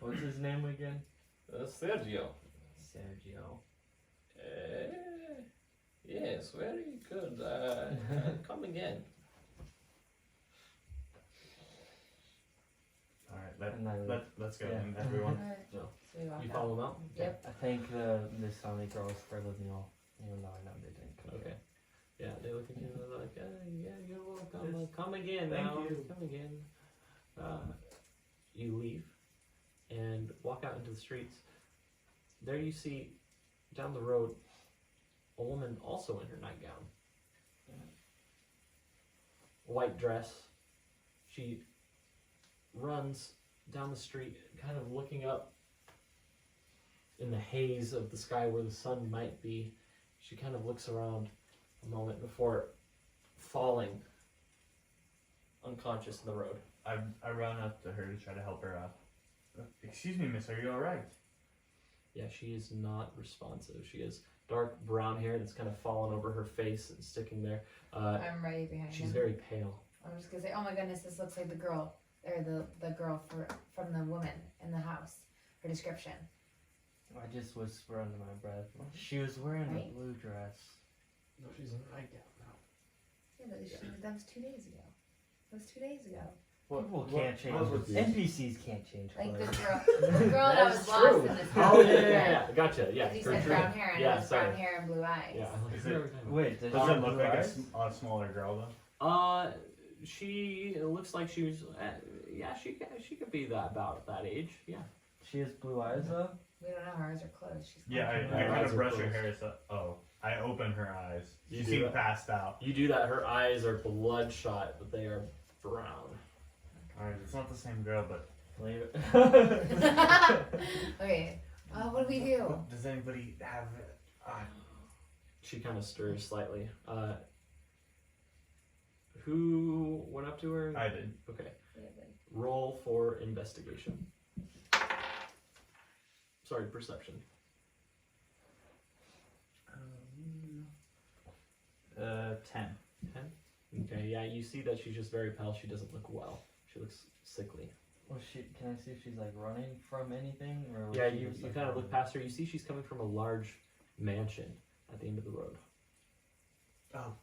What's his name again? Sergio. Sergio. Yes, very good. Come again. All right. And I, Let's go Yeah. then, everyone. Alright. No. So we walk You out. follow him out? Yep. I thank the Vestani girls for the meal, even though I know they didn't cook Okay. it. Yeah, they look at you and they're like, yeah, you're welcome. Come again Thank now. you. Come again. You leave and walk out into the streets. There you see, down the road, a woman also in her nightgown. White dress. She runs down the street, kind of looking up in the haze of the sky where the sun might be. She kind of looks around a moment before falling unconscious in the road. I run up to her to try to help her out. Excuse me, miss. Are you all right? Yeah, she is not responsive. She has dark brown hair that's kind of fallen over her face and sticking there. I'm right behind She's him. very pale. I'm just gonna say, oh my goodness, this looks like the girl, or the girl from the woman in the house. Her description. I just whisper under my breath. She was wearing Right. a blue dress. No, she's in a nightgown now. Yeah, but that was 2 days ago. That was 2 days ago. People can't change. what was NPCs can't change Like the clothes. girl, the girl that That was is lost true. in this Oh, house. yeah. Gotcha, yeah. Because you for said sure. brown hair, and Yeah, it was sorry. brown hair and blue eyes. Yeah. Is it- Wait, does Does she it look blue like eyes? a smaller girl though? She looks like she was, yeah, she could be about that age, yeah. She has blue eyes though. We don't know, her eyes are closed. She's Yeah, I Her kind eyes of are brush her closed. hair. So, I open her eyes. You She do seemed that? passed out. You do that, her eyes are bloodshot, but they are brown. All right, it's not the same girl, but Leave it. Okay, what do we do? does anybody have? She kind of stirs slightly. Who went up to her? I did. Okay. Roll for investigation. Sorry, perception. 10. 10? Okay, yeah, you see that she's just very pale. She doesn't look well. She looks sickly. Well, can I see if she's like running from anything, or was Yeah, she you just, like, kind of look running? past her. You see she's coming from a large mansion at the end of the road. Oh,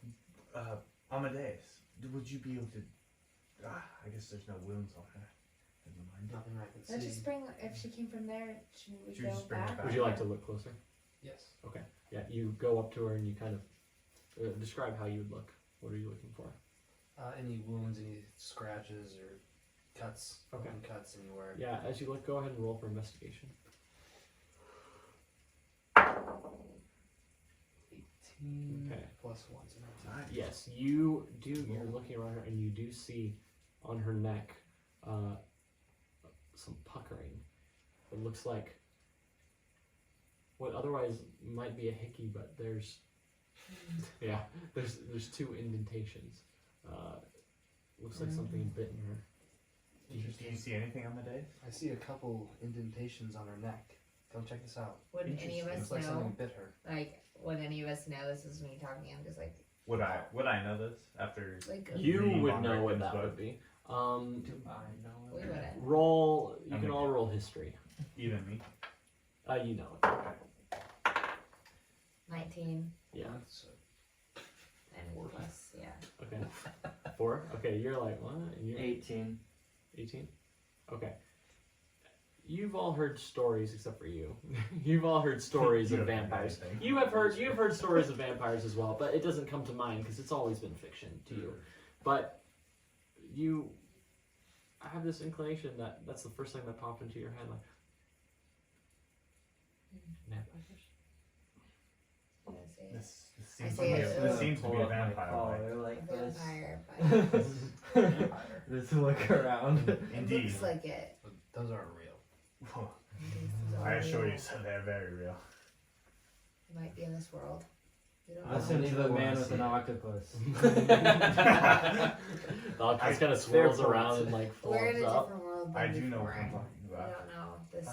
Amadeus, would you be able to? I guess there's no wounds on her. Never mind. Nothing I can Let's see. just bring, if she came from there, should we Should we go just bring her back? back? Would you like to look closer? Yes. Yeah, you go up to her and you kind of describe how you would look. What are you looking for? Any wounds, any scratches or cuts, Okay. open cuts anywhere. Yeah, as you look, go ahead and roll for investigation. 18 Okay. plus 1, so 19. Yes, you do. You're looking around her, and you do see on her neck some puckering. It looks like what otherwise might be a hickey, but there's there's 2 indentations. Looks like something had bitten her. Do you see anything on the days? I see a couple indentations on her neck. Come check this out. Would any of us Looks like know? something bit her. Like, would any of us know this is me talking? I'm just like, Would I know this after? like You Read would Von know what Richten's that book. would be. Do I know we it? wouldn't. Roll. You I'm can with all you. roll history. Even me. You know it. 19 Yeah. So, and 4. plus, yeah. Okay. 4. Okay. You're like what? And you're 18. 18? Okay. You've all heard stories, except for you. You've all heard stories You of haven't heard vampires. anything. You've heard stories of vampires as well, but it doesn't come to mind because it's always been fiction to you. But I have this inclination that that's the first thing that popped into your head, like vampires. I'm gonna say it. This I seems to say be it. this seems to be a Pull up my vampire. collar Like. like A this. vampire, but Just look around. it Indeed. looks like it. but those aren't real. I assure you, so they're very real. It might be in this world. We don't know. Listen to the Neither man one with see an it. octopus. The octopus kind of Fair swirls around point. and like We're in a floats up. different world I than do know before. what I'm talking We about. don't know this.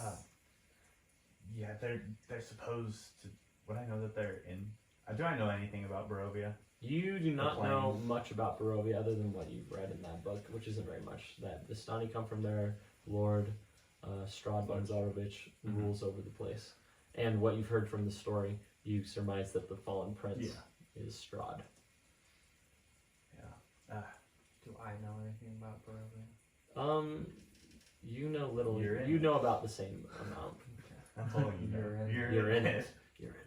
Yeah, they're supposed to. Would I know that they're in? Do I know anything about Barovia? You do not The know plains. much about Barovia other than what you've read in that book, which isn't very much. That Vestani come from there. Lord Strahd Zarovich Mhm. rules over the place. And what you've heard from the story, you surmise that the fallen prince is Strahd. Yeah. Do I know anything about Barovia? You know little. You're in You it. know about the same amount. That's all you know. You're in. You're in it. You're in it.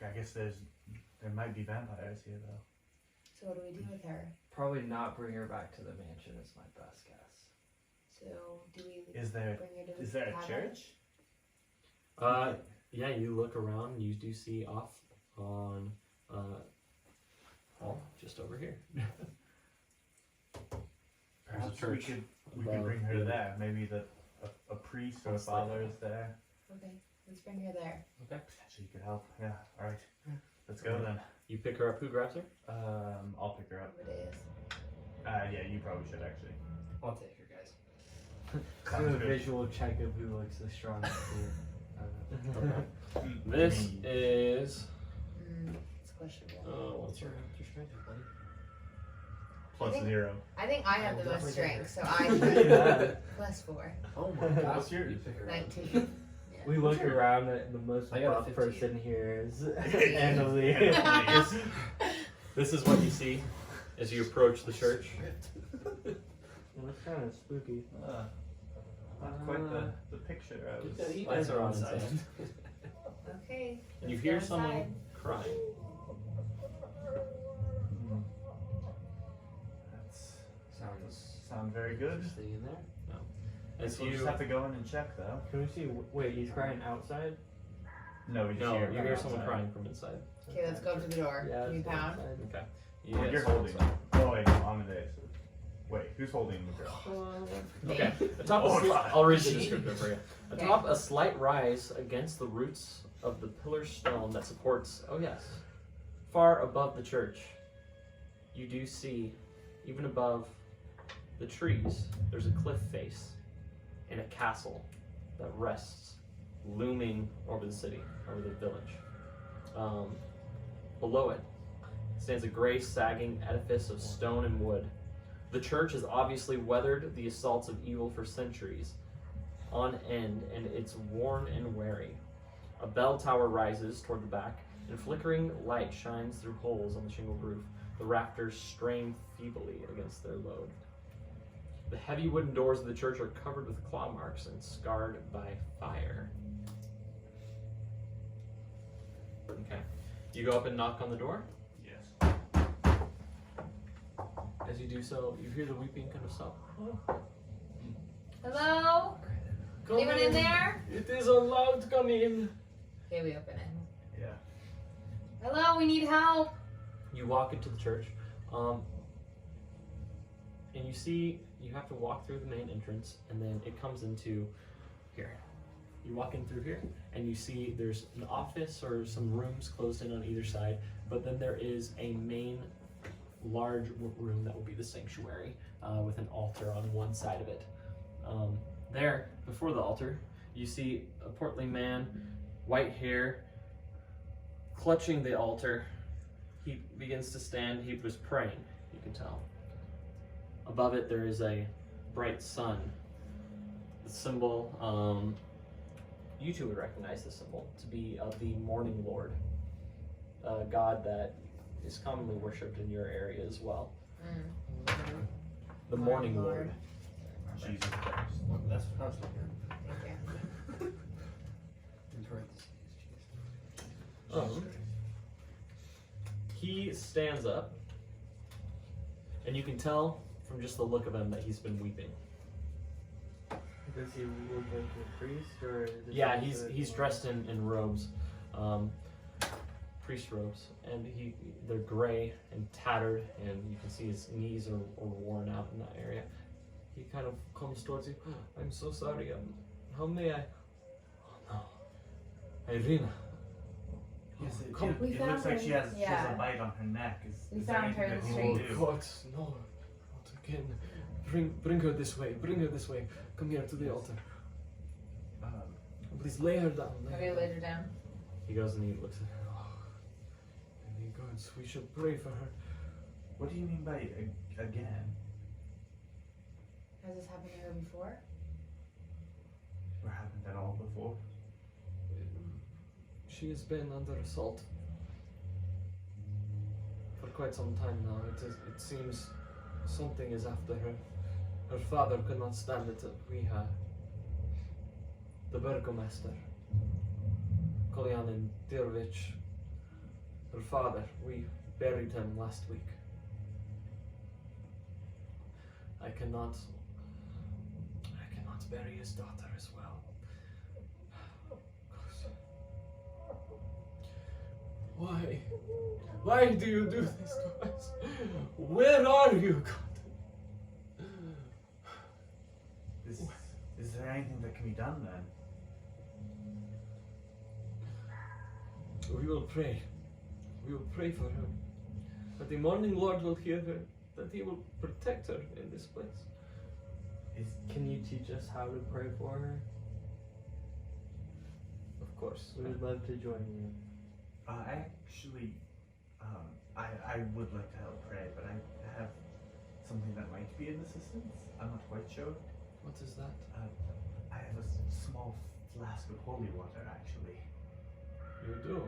I guess there might be vampires here though. So what do we do with her? Probably not bring her back to the mansion is my best guess. So do we Is there bring her to is the there a cabin? church? Yeah, you look around. You do see off on, just over here. There's a Perhaps we church. could above bring her the- there. Maybe a priest or a father is there. Okay, let's bring her there. Potentially could help. Yeah. All right. Let's go then. You pick her up. Who grabs her? I'll pick her up. Whoever it is. Yeah, you probably should actually. I'll take her, guys. Do Sounds a good. visual check of who looks the strongest here. This Me. is. It's questionable. What's your strength, buddy? Plus think- 0. I think I have the most definitely strength, so I plus 4. Oh my god. What's yours? You pick her up. 19. We look around and the most I got a buff 15. person here is Emily. Emily. This is what you see as you approach the church. Looks kind of spooky. Not quite the picture I was. Lights are on inside. Okay. And you let's hear go someone inside. crying. That's Sounds. sound very good. Stay in there? No. Guess As we'll you just have to go in and check though. Can we see? Wait, he's crying outside? No, we just no, hear you from hear someone outside. crying from inside. Okay, let's go up to the door. Yeah. Can we let's go pound? outside. Okay. Oh, Yes, you're holding. outside. Oh wait, no, I'm the day. Wait, who's holding the girl? Okay. Atop Oh, a sli- God. I'll read the description for you. Okay. Atop a slight rise against the roots of the pillar stone that supports, far above the church, you do see, even above the trees, there's a cliff face and a castle that rests, looming over the city, over the village. Below it stands a gray, sagging edifice of stone and wood. The church has obviously weathered the assaults of evil for centuries on end, and it's worn and weary. A bell tower rises toward the back, and flickering light shines through holes on the shingled roof. The rafters strain feebly against their load. The heavy wooden doors of the church are covered with claw marks and scarred by fire. Okay. You go up and knock on the door. Yes. As you do so, you hear the weeping kind of stop. Hello? Come Anyone in there? It is allowed. Come in. Okay, we open it. Yeah. Hello, we need help. You walk into the church, and you see you have to walk through the main entrance, and then it comes into here. You walk in through here, and you see there's an office or some rooms closed in on either side, but then there is a main large room that will be the sanctuary with an altar on one side of it. There, before the altar, you see a portly man, white hair, clutching the altar. He begins to stand. He was praying, you can tell. Above it, there is a bright sun. The symbol, you two would recognize the symbol to be of the Morning Lord, a god that is commonly worshipped in your area as well. The Morning Lord. Jesus Christ. That's what I was looking at. Thank you. In parentheses. He stands up, and you can tell from just the look of him that he's been weeping. Does he look like a priest or? Yeah, he's dressed in robes, priest robes, and they're gray and tattered, and you can see his knees are worn out in that area. He kind of comes towards you. I'm so sorry. How may I? Oh no, Irina. Yes, Come. We it found looks like her. she has Yeah. a bite on her neck. We Is there found her in anything the that we street. can do? God, no, not again. Bring her this way. Bring her this way. Come here to the altar. Please lay her down. Have you laid her down? He goes and he looks at her. Oh, many gods, we should pray for her. What do you mean by again? Has this happened to her before? Or happened at all before? She has been under assault for quite some time now. It seems something is after her. Her father could not stand it. We the burgomaster, Kolyanin Dirovich, her father, we buried him last week. I cannot bury his daughter as well. Why? Why do you do this to us? Where are you, God? Is there anything that can be done then? We will pray. We will pray for her. That the Morning Lord will hear her. That he will protect her in this place. Can you teach us how to pray for her? Of course. We would love to join you. Actually, I would like to help pray, but I have something that might be an assistance. I'm not quite sure. What is that? I have a small flask of holy water, actually. You do.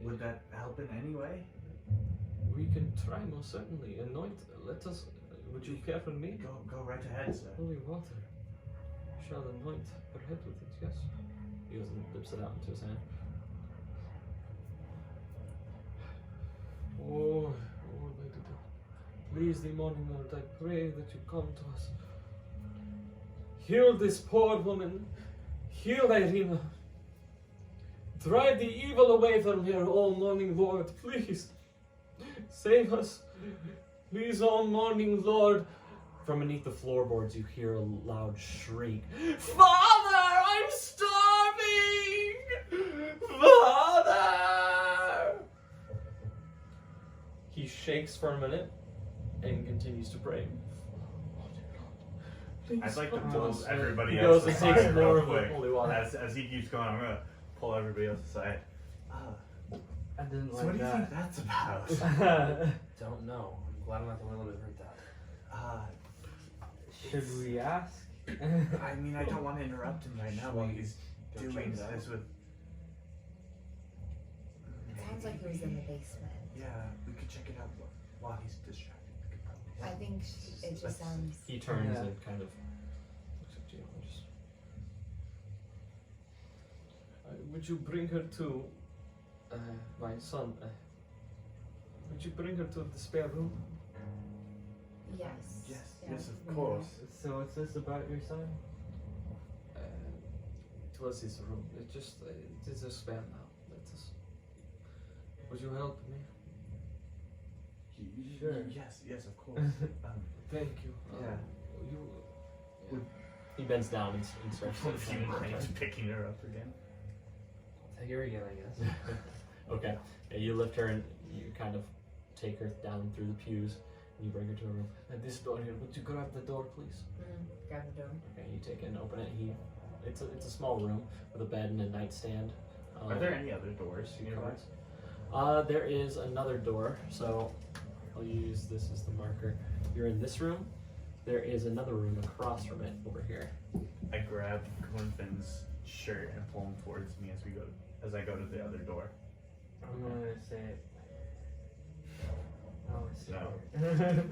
Would that help in any way? We can try, most certainly. Anoint. Let us. Would you care for me? Go right ahead, sir. Holy water. Shall anoint her head with it, yes. He goes and dips it out into his hand. Oh, Lady God. Please, the Morning Lord, I pray that you come to us. Heal this poor woman. Heal Irina. Drive the evil away from here, O Morning Lord, please. Save us. Please, O Morning Lord. From beneath the floorboards, you hear a loud shriek. Father, I'm starving! Father! He shakes for a minute and continues to pray. I'd like to come pull us. everybody He else goes and aside takes real more of the quick. holy water. As he keeps going, I'm gonna pull everybody else aside. I didn't So like what do you think that. that's about? Don't know. I'm glad I'm not the only one who heard that. Should we ask? I mean, I don't want to interrupt him right now while he's Go doing check it out. this with. It sounds like he was in the basement. Yeah, we could check it out while he's distracted. We could probably. I think it just sounds. He turns Yeah. and kind of looks at you and just. Would you bring her to my son? Would you bring her to the spare room? Yes. Yes, Yeah, yes, of we course. So what's this about your son? It was his room. It is a spare now. Let us. Would you help me? Sure. Yes, of course. Thank you. Yeah. He bends down and starts What if you mind picking her up again? I'll take her again, I guess. Okay. Yeah, you lift her and you kind of take her down through the pews and you bring her to a room. And this door here, would you grab the door, please? Grab the door. Okay, you take it and open it. It's a small room with a bed and a nightstand. Are there any other doors nearby? There is another door, so I'll use this as the marker. You're in this room. There is another room across from it over here. I grab Cornfin's shirt and pull him towards me as I go to the other door. I'm gonna say it. Oh, it's No. no.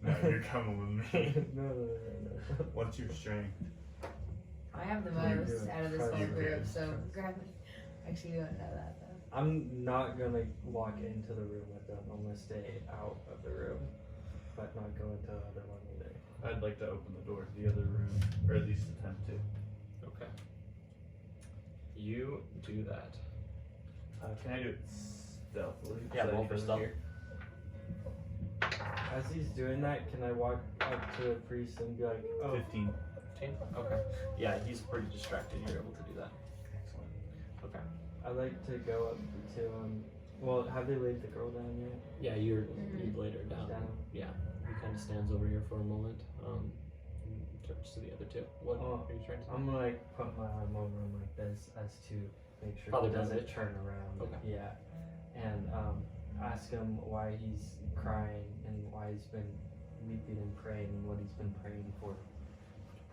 No, you're coming with me. No. What's your strength? I have the You most do. out of this Trust whole you. group, so grab it. Actually, you don't know that though. I'm not gonna walk into the room with them. I'm gonna stay out of the room, but not go into the other one either. I'd like to open the door to the other room, or at least attempt to. Okay. You do that. Can I do it stealthily? Yeah, So I roll can for hear? stealth. As he's doing that, can I walk up to the priest and be like, oh, 15. 15? Okay. Yeah, he's pretty distracted. You're able to do that. Excellent. Okay. I'd like to go up to well, have they laid the girl down yet? Yeah, you laid her down. Yeah. He kind of stands over here for a moment. And turns to the other two. What Oh, are you trying to do? I'm gonna like put my arm over him like this as to make sure Father he doesn't does it. turn around. Okay. Yeah. And ask him why he's crying and why he's been weeping and praying and what he's been praying for.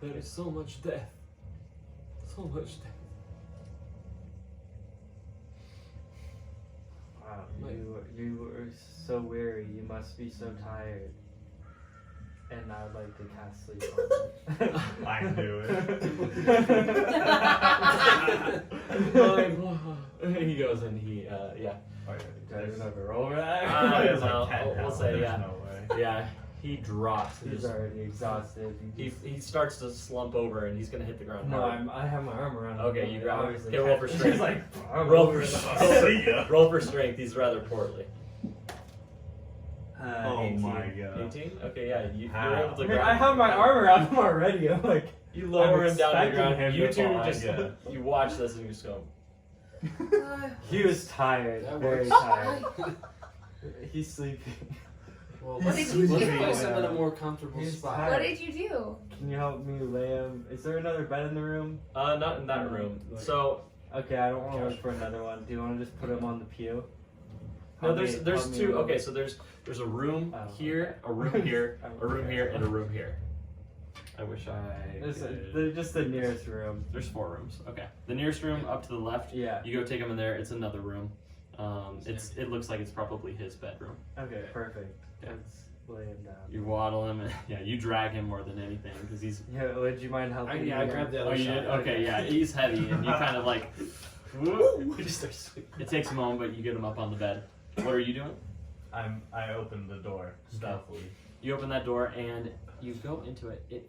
There is so much death. So much death. Wow, you were so weary. You must be so tired. And I would like to cast sleep on him. I knew He goes and he, yeah. Do I even have a roll for that? It's like Well, 10 we'll health, say, there's yeah. no way. Yeah, he drops. And He's just, already exhausted. he starts to slump over and he's gonna hit the ground No, hard. I have my arm around him. Okay, you grab him. Obviously Okay, roll for can't- strength. He's like, Roll for See ya. roll for strength. He's rather poorly. Oh 18. my god. 18? Okay, yeah. You're How? able to I mean, grab I have my arm around him already. I'm like, You lower I'm him down to the expecting ground. him You to two fall, just yeah. you watch this and you just go. he was tired, That very works. tired. He's sleeping. Well, What did you do? let's place him in a more comfortable He's spot. tired. What did you do? Can you help me lay him? Is there another bed in the room? Not in that room. So Okay, I don't want to look for another one. Do you want to just put him on the pew? no, Help there's me- there's help me two. with- Okay, so there's a room Oh, here, okay. a room here, a room Okay. here, and a room here. I wish I. They're just the nearest room. There's 4 rooms. Okay, the nearest room up to the left. Yeah. You go take him in there. It's another room. It looks like it's probably his bedroom. Okay, perfect. Yeah. Let's lay him down. You waddle him, and yeah, you drag him more than anything because he's. Yeah, would you mind helping me? I grabbed the other Oh, you side. did? Okay, yeah, he's heavy, and you kind of like. Whoop, he just starts sweeping. It takes a moment, but you get him up on the bed. What are you doing? I opened the door stealthily. You open that door and you go into it. It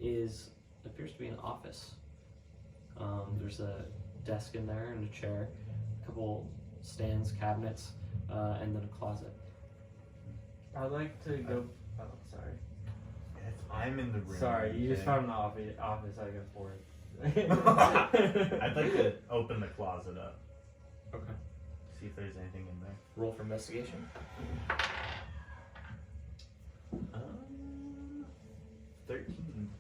appears to be an office. There's a desk in there and a chair, a couple stands, cabinets, and then a closet. I'd like to go. Oh, sorry. I'm in the room. Sorry, you just okay? found an office I can afford. I'd like to open the closet up. Okay. See if there's anything in there. Roll for investigation. 13.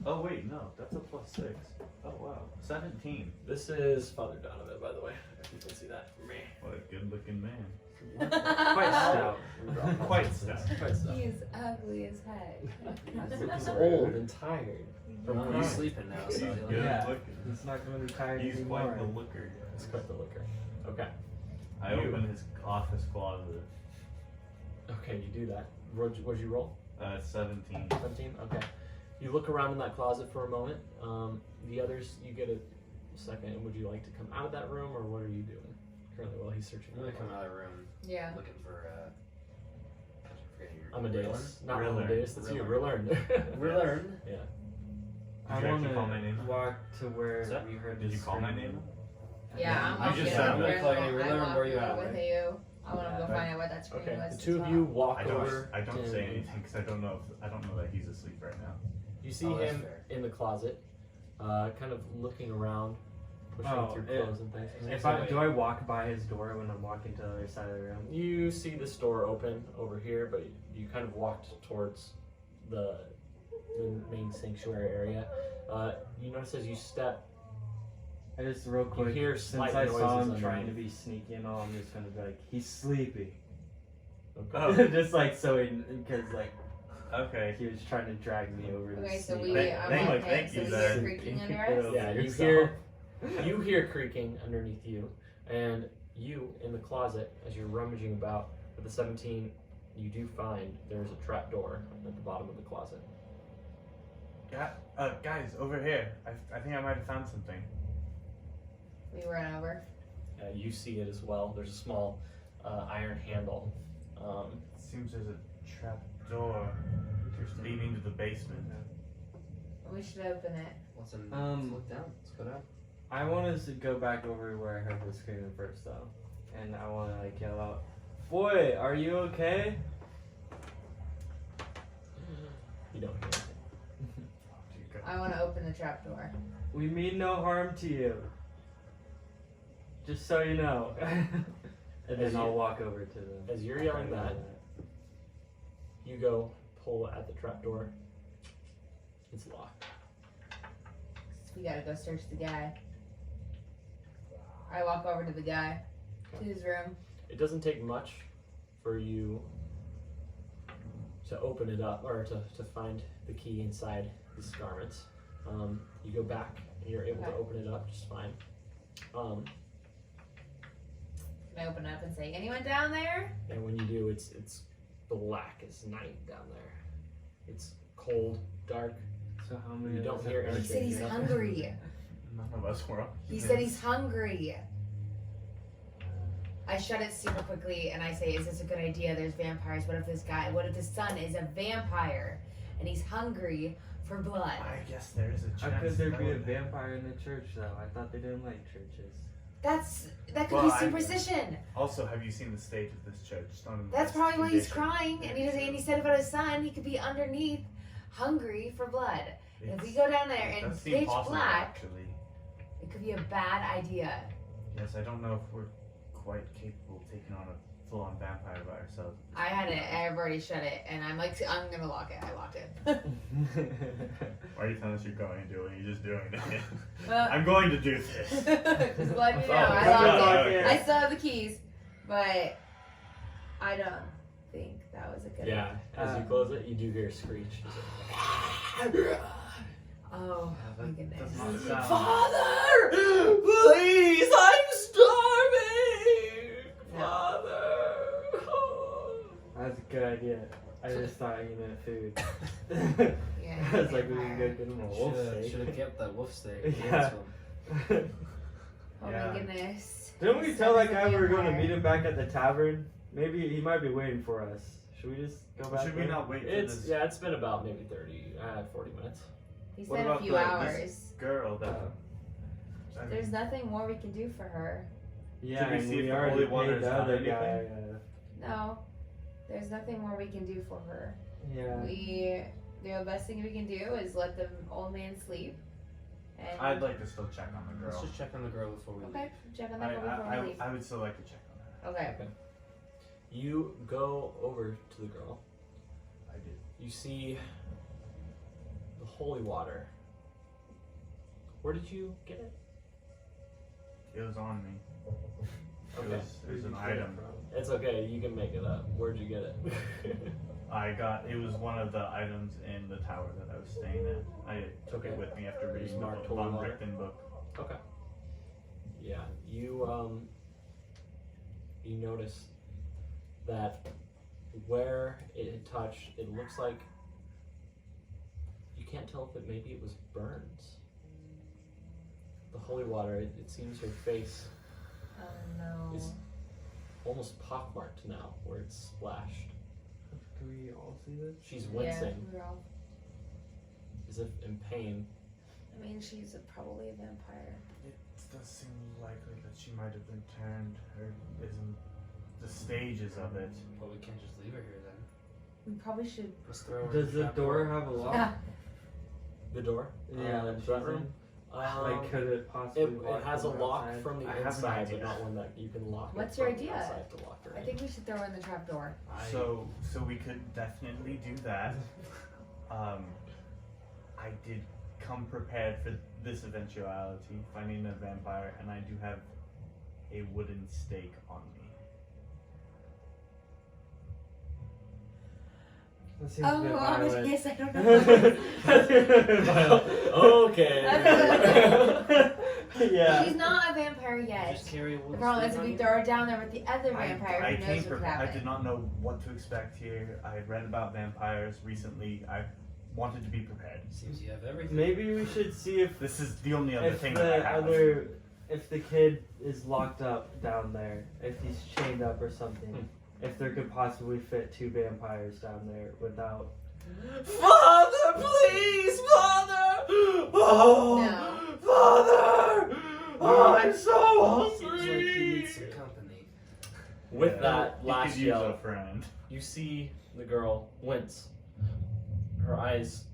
Oh wait, no, that's a +6. Oh wow, 17. This is Father Donovan, by the way. If you can see that from me. What a good-looking man. Quite stout. Quite stout. Quite stuff. He's ugly as heck. He's old and tired. From From he's crying. sleeping now, He's so good Yeah. looking. He's not gonna be tired He's anymore. quite the looker. It's quite the looker. Okay. I You- open his office closet. Okay, you do that. What'd you roll? 17. 17? Okay. You look around in that closet for a moment. The others, you get a second. Would you like to come out of that room, or what are you doing currently while he's searching? I'm gonna come out of the room Yeah. looking for I forget your Amadeus. Not Rillern. Amadeus, that's you. Rillern. Rillern. Rillern. Yeah. I Did you want actually call my name? to walk to where Is that- we heard Did the you call my screaming. name? Yeah, I'm You just gonna said that. go Remember where you at, with right? you. I want to go Yeah. find out what that screen Okay, was. the as two of well. you walk I over. don't to- say anything because I don't know that he's asleep right now. You see Oh, that's him fair. in the closet, kind of looking around, pushing through clothes and things. Do I walk by his door when I'm walking to the other side of the room? You see this door open over here, but you kind of walked towards the main sanctuary area. You notice as you step, I just real quick, hear since slight I saw noises him trying to underneath. be sneaky and all, I'm just gonna be like, he's sleeping. okay. Just like so, because like Okay. he was trying to drag me over. to Okay, so sleep. we. Thank- I'm thank okay. you, So we Zara. hear creaking under us. Yeah, you Yourself. hear creaking underneath you, and you in the closet as you're rummaging about with the 17. You do find there's a trap door at the bottom of the closet. Guys, over here. I think I might have found something. We run over. You see it as well. There's a small iron handle. Seems there's a trap door leading to the basement. We should open it. Let's look down. Let's go down. I want us to go back over where I heard the screaming first, though, and I want to like yell out, "Boy, are you okay?" You don't hear anything. I want to open the trap door. We mean no harm to you. Just so you know. And As then I'll you- walk over to them. As you're yelling that, you go pull at the trap door. It's locked. We gotta go search the guy. I walk over to the guy, to his room. It doesn't take much for you to open it up or to find the key inside these garments. You go back and you're able to Okay. open it up just fine. Can I open up and say, anyone down there? And when you do, it's black as night down there. It's cold, dark. So how many? You don't of us hear are He anything. said he's shaking up? hungry. None of us were. He said he's hungry. I shut it super quickly and I say, is this a good idea? There's vampires. What if this son is a vampire and he's hungry for blood? I guess there is a chance. How could there that be a would- vampire in the church, though? I thought they didn't like churches. That could Well, be I- superstition. Also, have you seen the state of this church? It's not in the That's best probably why he's condition. crying and he said about his son, he could be underneath hungry for blood. If It's- we go down there it and does seem pitch possible, black, actually. it could be a bad idea. Yes, I don't know if we're quite capable of taking on a full-on vampire by ourselves. I've already shut it and I'm like, I'm gonna lock it. I locked it. Why are you telling us you're going to do it? You're just doing it. Well, I'm going to do this. just let me know. I good locked job. it. I still have the keys, but I don't think that was a good Yeah, as you close it, you do hear a screech. idea. Oh my Does goodness. not sound. Father! Please, I'm starving! Father! That's a good idea. I just thought you meant food. Yeah, I was like, we can vampire. go get him a wolf steak. Should have kept that wolf steak. Yeah. Oh Yeah. my goodness. Didn't we His tell son that is a guy we were going to vampire. meet him back at the tavern? Maybe he might be waiting for us. Should we just go back? Should we there? not wait for It's this it's been about maybe 40 minutes. He What said a about few this hours. girl that? I mean, There's nothing more we can do for her. Yeah, Should we and see if we the already Holy One paid has the done other anything? guy. No, there's nothing more we can do for her. Yeah. The best thing we can do is let the old man sleep. And I'd like to still check on the Let's girl. just check on the girl before we leave. okay, check on that before we leave. I would still like to check on her. Okay. You go over to the girl. I did. You see the holy water. Where did you get it? It was on me. Okay. It was an item. It's okay, you can make it up. Where'd you get it? It was one of the items in the tower that I was staying at. I took it with me after reading the Marked holy Von water. Richten book. Okay. Yeah, you notice that where it had touched, it looks like you can't tell if maybe it was burns. The holy water, it seems her face Oh no. is almost pockmarked now, where it's splashed. Do we all see this? She's wincing, Yeah, we're all, as if in pain. I mean, she's probably a vampire. does seem likely that she might have been turned or is in the stages of it. But we can't just leave her here then. We probably should. Let's throw her Does in the trap door have a lock? Yeah. The door? Yeah, the that front she's room? in? Like, could it possibly It lock has a from lock outside? from the I have an inside, but idea. not one that you can lock. it What's your from the idea? outside to lock her I in. think we should throw her in the trap door. So we could definitely do that. I did come prepared for this eventuality, finding a vampire, and I do have a wooden stake on me. That seems a bit violent. yes, I don't know. Okay. Yeah. She's not a vampire yet. Just carry a The wood problem is stake if on we you? throw her down there with the other vampire, I who knows came what could prepared. I happen. did not know what to expect here. I had read about vampires recently. I wanted to be prepared. Seems you have everything. Maybe we should see if This is the only other if thing that I the have. other if the kid is locked up down there, if he's chained up or something, if there could possibly fit 2 vampires down there without. Father, please, Father! Oh, No. Father! Oh, I'm so Seems like he hungry! needs some company. With Yeah, that he last could use yell, a friend. you see the girl wince. Her eyes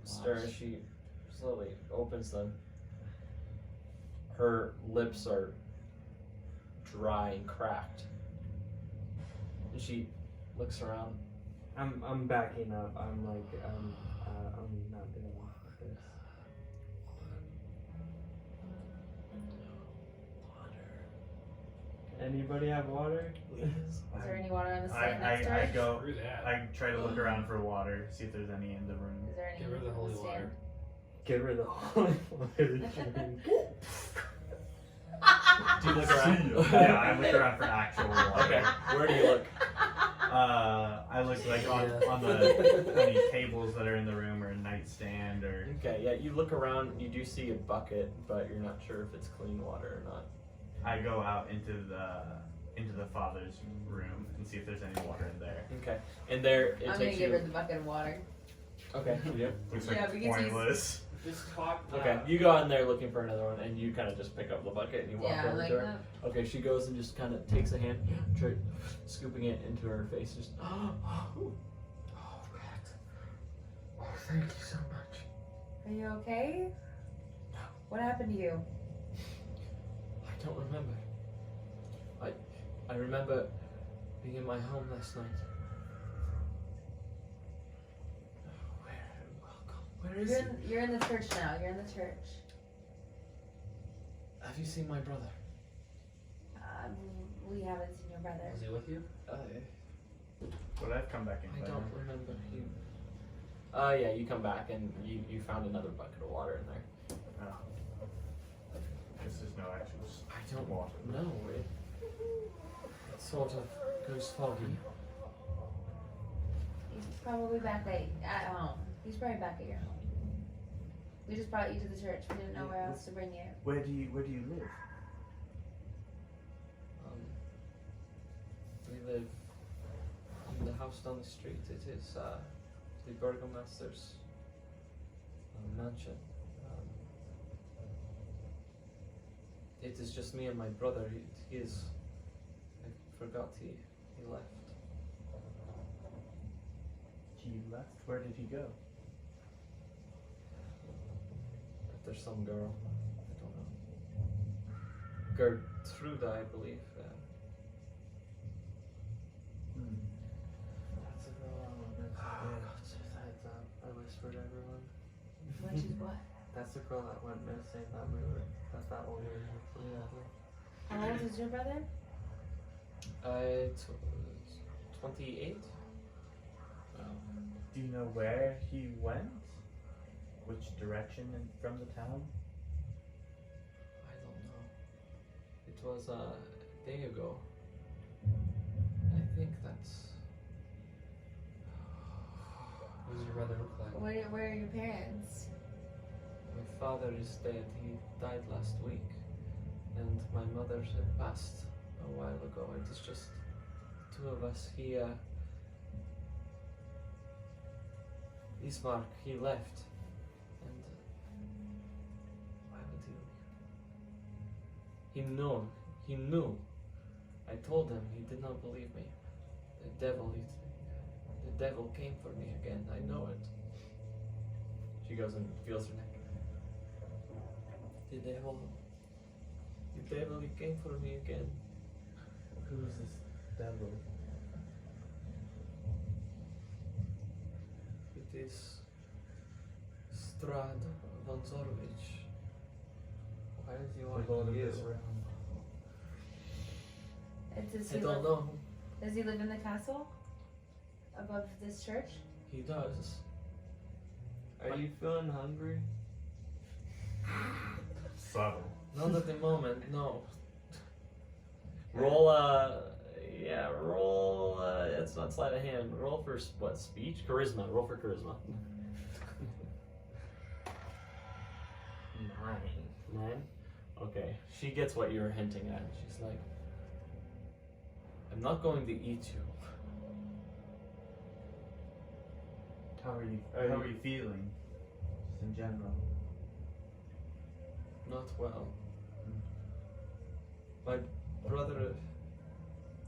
stir as she slowly opens them. Her lips are dry and cracked. And she looks around. I'm backing up. I'm like I'm not doing this. Anybody have water? Is there any water on the stand next to I her? go. Screw that. I try to look around for water, see if there's any in the room. Is there any Get rid of the on holy stand? water. Give her the holy water drink. Do you look around? Yeah, I look around for actual water. Okay, where do you look? I look like on the any tables that are in the room or a nightstand or. Okay, yeah, you look around, you do see a bucket, but you're not sure if it's clean water or not. I go out into the father's room and see if there's any water in there. Okay, and there it I'm gonna takes give you. her the bucket of water. Okay, yeah. Looks Yeah, like because he's- pointless. Just talk. Okay, you go in there looking for another one, and you kind of just pick up the bucket and you walk Yeah, over like to her. Okay, she goes and just kind of takes a hand, scooping it into her face. Just, Oh, Rat. Oh, thank you so much. Are you okay? What happened to you? I don't remember. I remember being in my home last night. Where is he? You're in the church now. You're in the church. Have you seen my brother? We haven't seen your brother. Was he with you? But I've come back in. I by don't now. remember you. Yeah, you come back and you found another bucket of water in there. Oh. Guess there's no actual. I don't water. know. It sort of goes foggy. He's probably back at home. He's probably back at your home. We just brought you to the church. We didn't know where else to bring you. Where do you live? We live in the house down the street. It is the burgomaster's mansion. It is just me and my brother. He is. I forgot he left. He left. Where did he go? There's some girl. I don't know. Gertruda, I believe. That's a girl. Heads up. I whispered everyone. Which is what? That's the girl that went missing. That's that one we were actually having. How old is your brother? 28. Do you know where he went? Which direction from the town? I don't know. It was a day ago. I think that's. What does your brother look like? Where are your parents? My father is dead. He died last week, and my mother passed a while ago. It is just the 2 of us. Ismark, he left, and why would he He knew. He knew. I told him. He did not believe me. The devil came for me again. I know it. She goes and feels her neck. The devil, he came for me again. Who's this devil? It is Strahd von Zorvich. Why does he The want Lord of you? this realm. Does I he don't live? know. Does he live in the castle above this church? He does. Are you feeling hungry? Subtle. Not at the moment, no. Roll, roll, it's not sleight of hand. Roll for, what, speech? Charisma. Roll for charisma. 9. Okay. She gets what you're hinting at. She's like, I'm not going to eat you. How are you? Are How you- are you feeling? Just in general. Not well. My brother,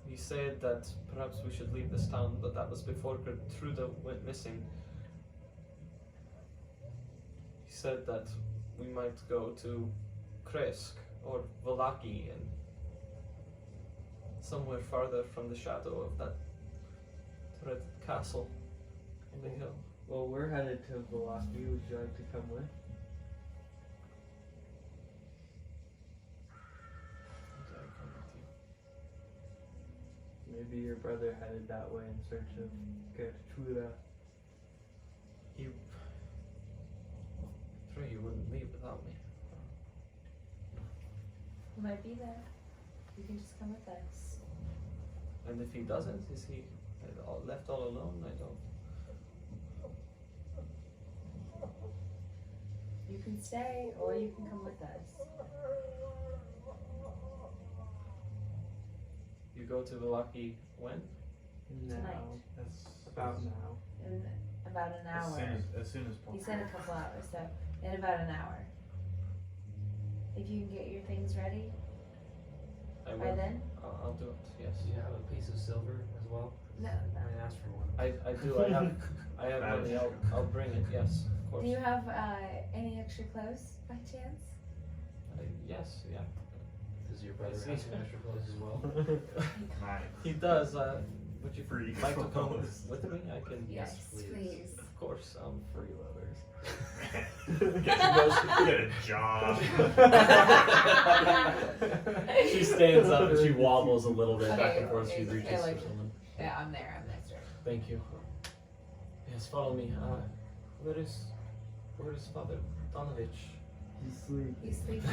he said that perhaps we should leave this town, but that was before Gertruda went missing. He said that we might go to Kresk or Volaki and somewhere farther from the shadow of that dreaded castle on the hill. Well, we're headed to Velocity. Would you like to come with? Okay, I come with you. Maybe your brother headed that way in search of Gertruda. He pray you wouldn't leave without me. He might be there. You can just come with us. And if he doesn't, is he left all alone? I don't. You can stay, or you can come with us. You go to Velaki when? Tonight. Now. That's About now. In about an hour. As soon as possible. He said a couple hours, so in about an hour. If you can get your things ready I by will. then? I'll do it. Yes. Do you have a piece of silver as well? No, I no. asked for one. I do. I have That money. is I'll bring it. Yes, of course. Do you have any extra clothes by chance? Yes. Yeah. Does your brother see. have some extra clothes as well? Nice. He does. Would you Free like to come clothes. with me? I can. Yes, please. please. Of course. Free lovers. Get a job. She stands up and she wobbles a little bit back Okay, and forth. She okay, reaches yeah, like- for someone. Yeah, I'm there. I'm next door. Thank you. Yes, follow me. Where is Father Donovich? He's asleep. He's sleeping.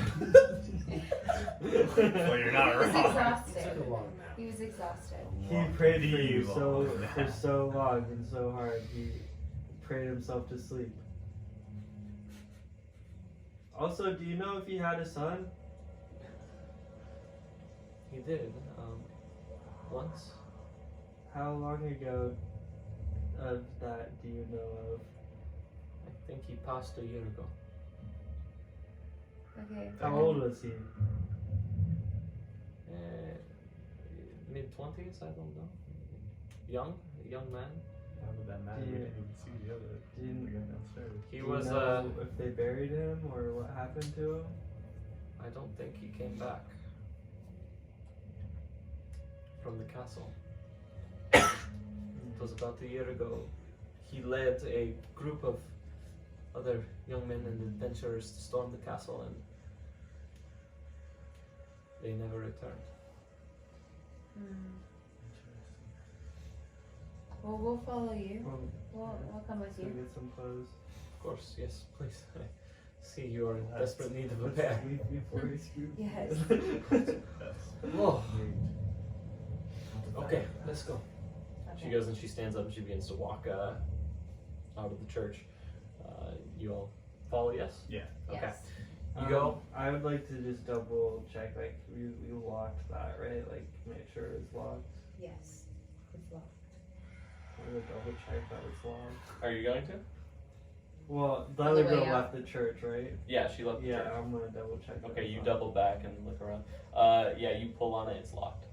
Well, you're not He was wrong. exhausted. Took a long nap. He was exhausted. He prayed for you Evil. for so long and so hard. He prayed himself to sleep. Also, do you know if he had a son? He did. Once. How long ago of that do you know of? I think he passed a year ago. Okay. How old was he? Mid-20s, I don't know. Young man. How would that matter? Do We you- didn't even see the other. do you- the guy downstairs. He Do you was, know if they buried him or what happened to him? I don't think he came back from the castle. It was about a year ago. He led a group of other young men and adventurers to storm the castle, and they never returned. Hmm. Well, we'll follow you. Well, We'll come with so you. get some clothes. Of course, yes, please. I see you are in That's- desperate need of a Let's pair. sleep before he scoops. Yes. Oh, Great. okay, let's go. She Okay. goes and she stands up and she begins to walk out of the church. You all follow, yes? Yeah. Okay. Yes. You go. I would like to just double check, like, we locked that, right? Like, make sure it's locked. Yes. It's locked. I'm gonna double check that it's locked. Are you going to? Well, the On other the way girl out. left the church, right? Yeah, she left the Yeah, church. I'm gonna double check. that Okay, you as well. double back and look around. Yeah, you pull on it, it's locked.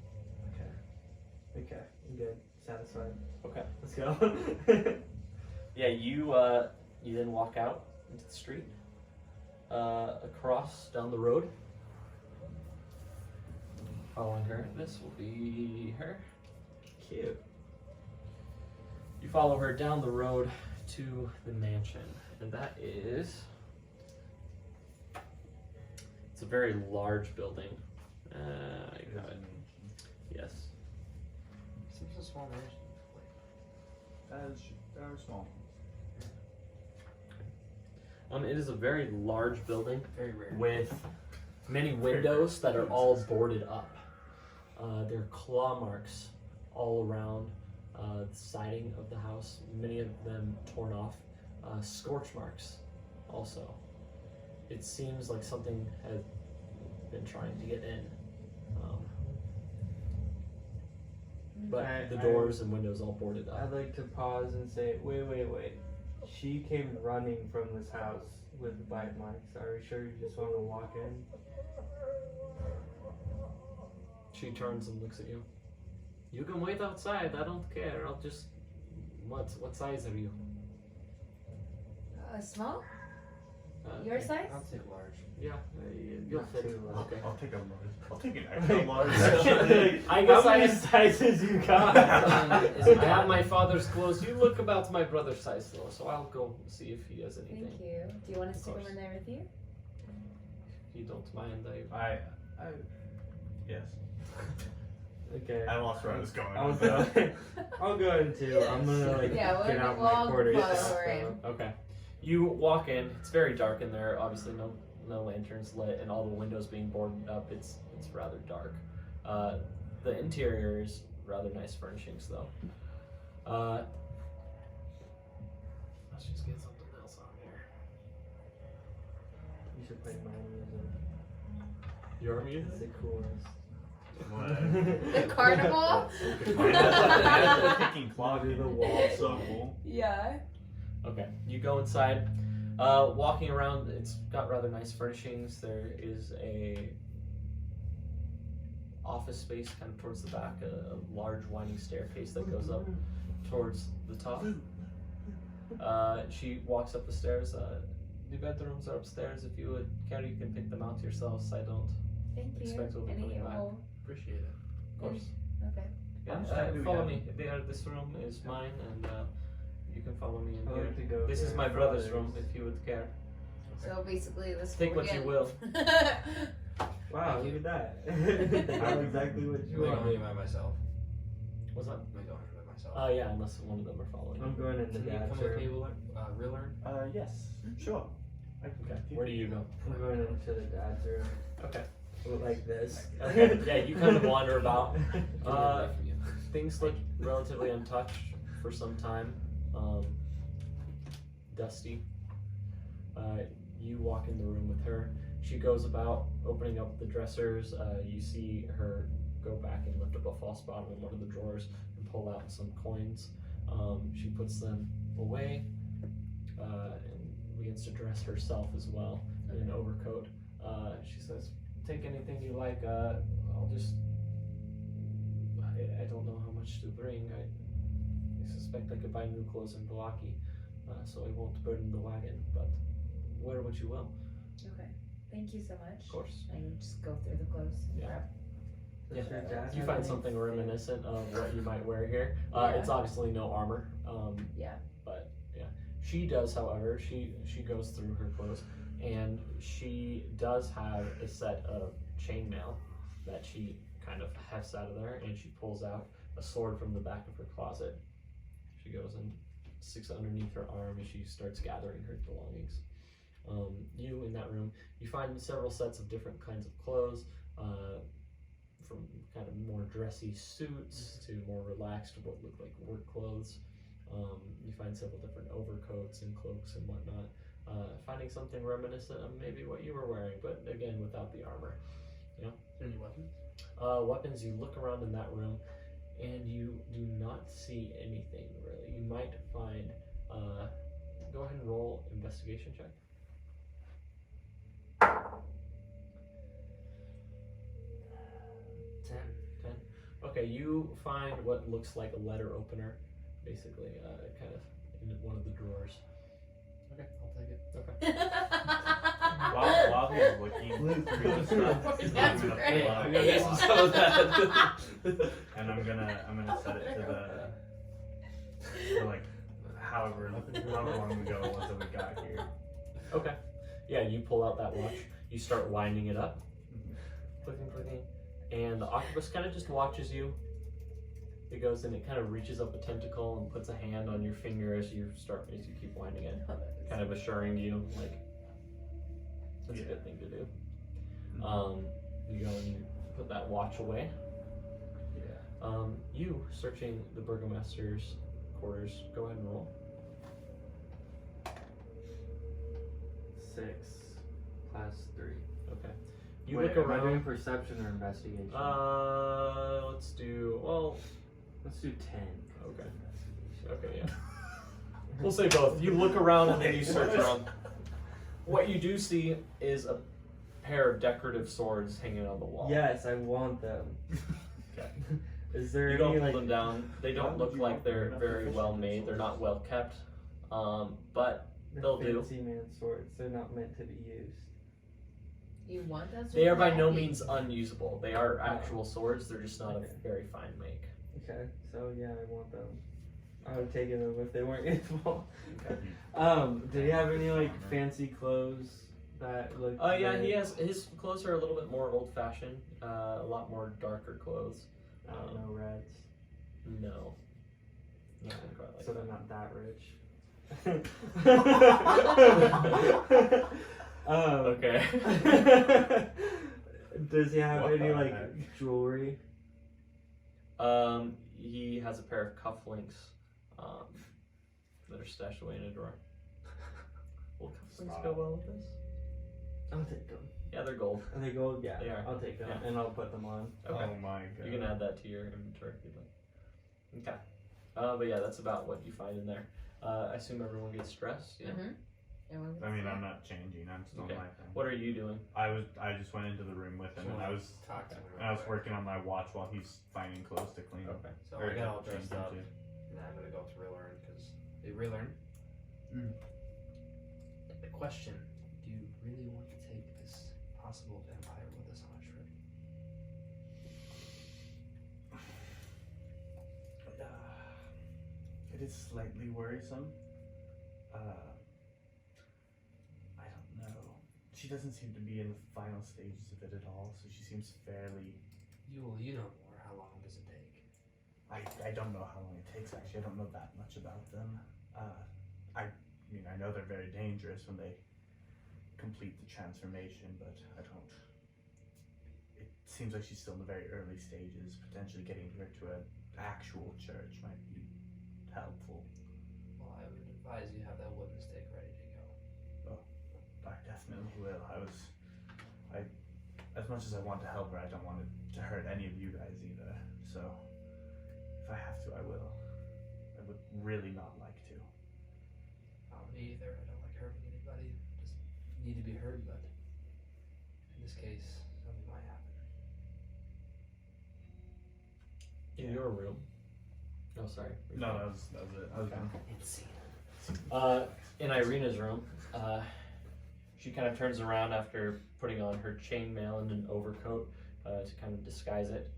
Okay, I'm good. Satisfied. Okay. Let's go. Yeah, you then walk out into the street, across down the road. Following her, this will be her. Cute. You follow her down the road to the mansion, and that is. It's a very large building. You have it. Yes. Seems a small mansion. They're small. It is a very large building Very rare. with many windows that are all boarded up. There are claw marks all around the siding of the house, many of them torn off. Scorch marks also. It seems like something has been trying to get in. But the doors and windows all boarded up. I'd like to pause and say, wait. She came running from this house with bite marks. Are we sure you just want to walk in? She turns and looks at you. You can wait outside, I don't care. I'll just... What size are you? Small? Uh, Your size? I'll say large. Yeah, you'll Not fit. too large. Okay. I'll take a large. I'll take an extra large. I guess How I many sizes you got? I have my father's clothes. You look about my brother's size though, so I'll go see if he has anything. Thank you. Do you want to stick course. them in there with you? If you don't mind, Yes. Okay. I lost where I was going. I'll go. I'll go in too. I'm gonna like Yeah, get we'll out my walk quarters. while stuff, we're in. so- Okay. You walk in. It's very dark in there. Obviously, no lanterns lit, and all the windows being boarded up. It's rather dark. The interior is rather nice furnishings though. Let's just get something else on here. You should play my music. Your It's music? the coolest. The carnival? Kicking clock Maybe the wall. wall. So cool. Yeah. Okay, you go inside. Walking around, it's got rather nice furnishings. There is a office space kind of towards the back, a large winding staircase that goes up towards the top. She walks up the stairs. The bedrooms are upstairs. If you would care, you can pick them out yourselves. I don't Thank you. expect we'll be Any coming back. oh, Appreciate it. Of course. okay. Yeah, How much time do we follow have? me. This room is mine, and you can follow me in I here. like to go. This is there my for brother's others. room, if you would care. So basically, this. Think what you will. Wow, look at that. I know exactly what you Am I want. going by myself? What's that? Am I going by myself? Yeah, unless one of them are following. I'm going in the Can you dad's come with me, room. Riller? Yes. Sure. Okay. Where do you go? I'm going into the dad's room. Okay. Like this. Okay. Yeah, you kind of wander about. Get me away from you. Things look relatively untouched for some time. Dusty. You walk in the room with her. She goes about opening up the dressers. You see her go back and lift up a false bottom in one of the drawers and pull out some coins. She puts them away and begins to dress herself as well in an overcoat. She says, "Take anything you like. I'll just. I don't know how much to bring. I suspect I could buy new clothes in Milwaukee, so I won't burden the wagon. But wear what you will, Okay. Thank you so much. of course." And you just go through the clothes. Yeah. Grab. Does your dad You have find any- something reminiscent of what you might wear here. Yeah. It's obviously no armor. Yeah. But yeah, she does. However, she goes through her clothes, and she does have a set of chainmail that she kind of hefts out of there, and she pulls out a sword from the back of her closet. She goes and sticks it underneath her arm as she starts gathering her belongings. You in that room, you find several sets of different kinds of clothes. From kind of more dressy suits to more relaxed, what look like work clothes. You find several different overcoats and cloaks and whatnot. Finding something reminiscent of maybe what you were wearing, but again without the armor. Any weapons? Weapons, you look around in that room and you do not see anything really. You might find, go ahead and roll roll investigation check. 10. Okay, you find what looks like a letter opener, basically, kind of in one of the drawers. Okay, I'll take it. Okay. While he's looking through the stuff, That's I'm gonna great. pull out I'm gonna get some of that. and I'm gonna set it to like however long ago it was that we got here. Okay. Yeah, you pull out that watch. You start winding it up. Clicking. And the octopus kind of just watches you. It goes and it kind of reaches up a tentacle and puts a hand on your finger as you keep winding it, kind of assuring you like that's a good thing to do. You go and you put that watch away. Yeah. You searching the burgomaster's quarters. Go ahead and roll. 6 plus 3. Okay. You Wait, look Am I doing around. perception or investigation? Let's do. Well, Let's do 10. okay. Okay, yeah. We'll say both. You look around and then you search around. What you do see is a pair of decorative swords hanging on the wall. Yes, I want them. Okay. Is there You any don't hold like them down. They don't look like they're very well made. They're not well kept. But they'll do. fancy man swords? They're not meant to be used. You want those? They are by no means unusable. They are actual swords. They're just not Okay. a very fine make. Okay, so yeah, I want them. I would have taken them if they weren't usable. Okay. Did he have any like fancy clothes that look? Yeah, he has. His clothes are a little bit more old-fashioned. A lot more darker clothes. I don't know, reds. No. Nothing quite like So that. they're not that rich. Okay. Does he have What any the like heck? jewelry? He has a pair of cufflinks that are stashed away in a drawer. Will cufflinks go well with this? I'll take them. Yeah, they're gold. Are they gold? Yeah, They are. I'll take them Yeah. and I'll put them on. Okay. Oh my god. You can add that to your inventory if you'd like. Okay. But yeah, that's about what you find in there. I assume everyone gets dressed. Yeah. Mm-hmm. I mean, I'm not changing. I'm still Okay. in my thing. What are you doing? I just went into the room with him, and I was Talk to me. working on my watch while he's finding clothes to clean. Okay. So Or I got all change dressed up, into. and I'm gonna go to relearn because they relearn. Mm. The question: do you really want to take this possible vampire with us on a trip? It is slightly worrisome. I don't know. She doesn't seem to be in the final stages of it at all, so she seems fairly. You know more. How long does it take? I don't know how long it takes, actually. I don't know that much about them. I mean, I know they're very dangerous when they complete the transformation, but I don't. It seems like she's still in the very early stages. Potentially getting her to an actual church might be helpful. Well, I would advise you have that wooden stick ready to go. I definitely will. As much as I want to help her, I don't want it to hurt any of you guys either. So, if I have to, I will. I would really not like to. Me either. I don't like hurting anybody. Just need to be heard, but in this case, something might happen. In your room. Oh, sorry. No, that was it. I was Okay. done. In Irina's room, she kind of turns around after putting on her chainmail and an overcoat to kind of disguise it.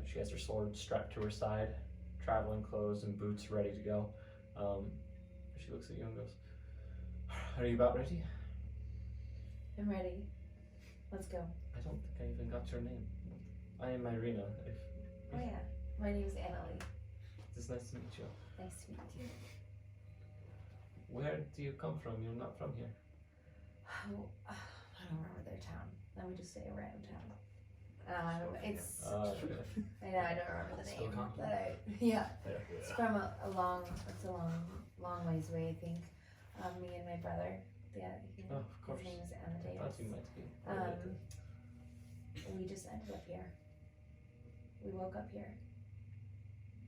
She has her sword strapped to her side, traveling clothes and boots ready to go. She looks at you and goes, "Are you about ready?" I'm ready. Let's go. I don't think I even got your name. I am Irina. Oh yeah. My name is Annalie. It's nice to meet you. Nice to meet you. Where do you come from? You're not from here. Oh, I don't remember their town. Let me just say a random town. It's. Okay. I know I don't remember the Still name. Compton? But yeah. It's from a long. It's a long ways away. I think. Me and my brother. Yeah. Oh, of course. His name is I thought Amadeus. you might be. related. We just ended up here. We woke up here.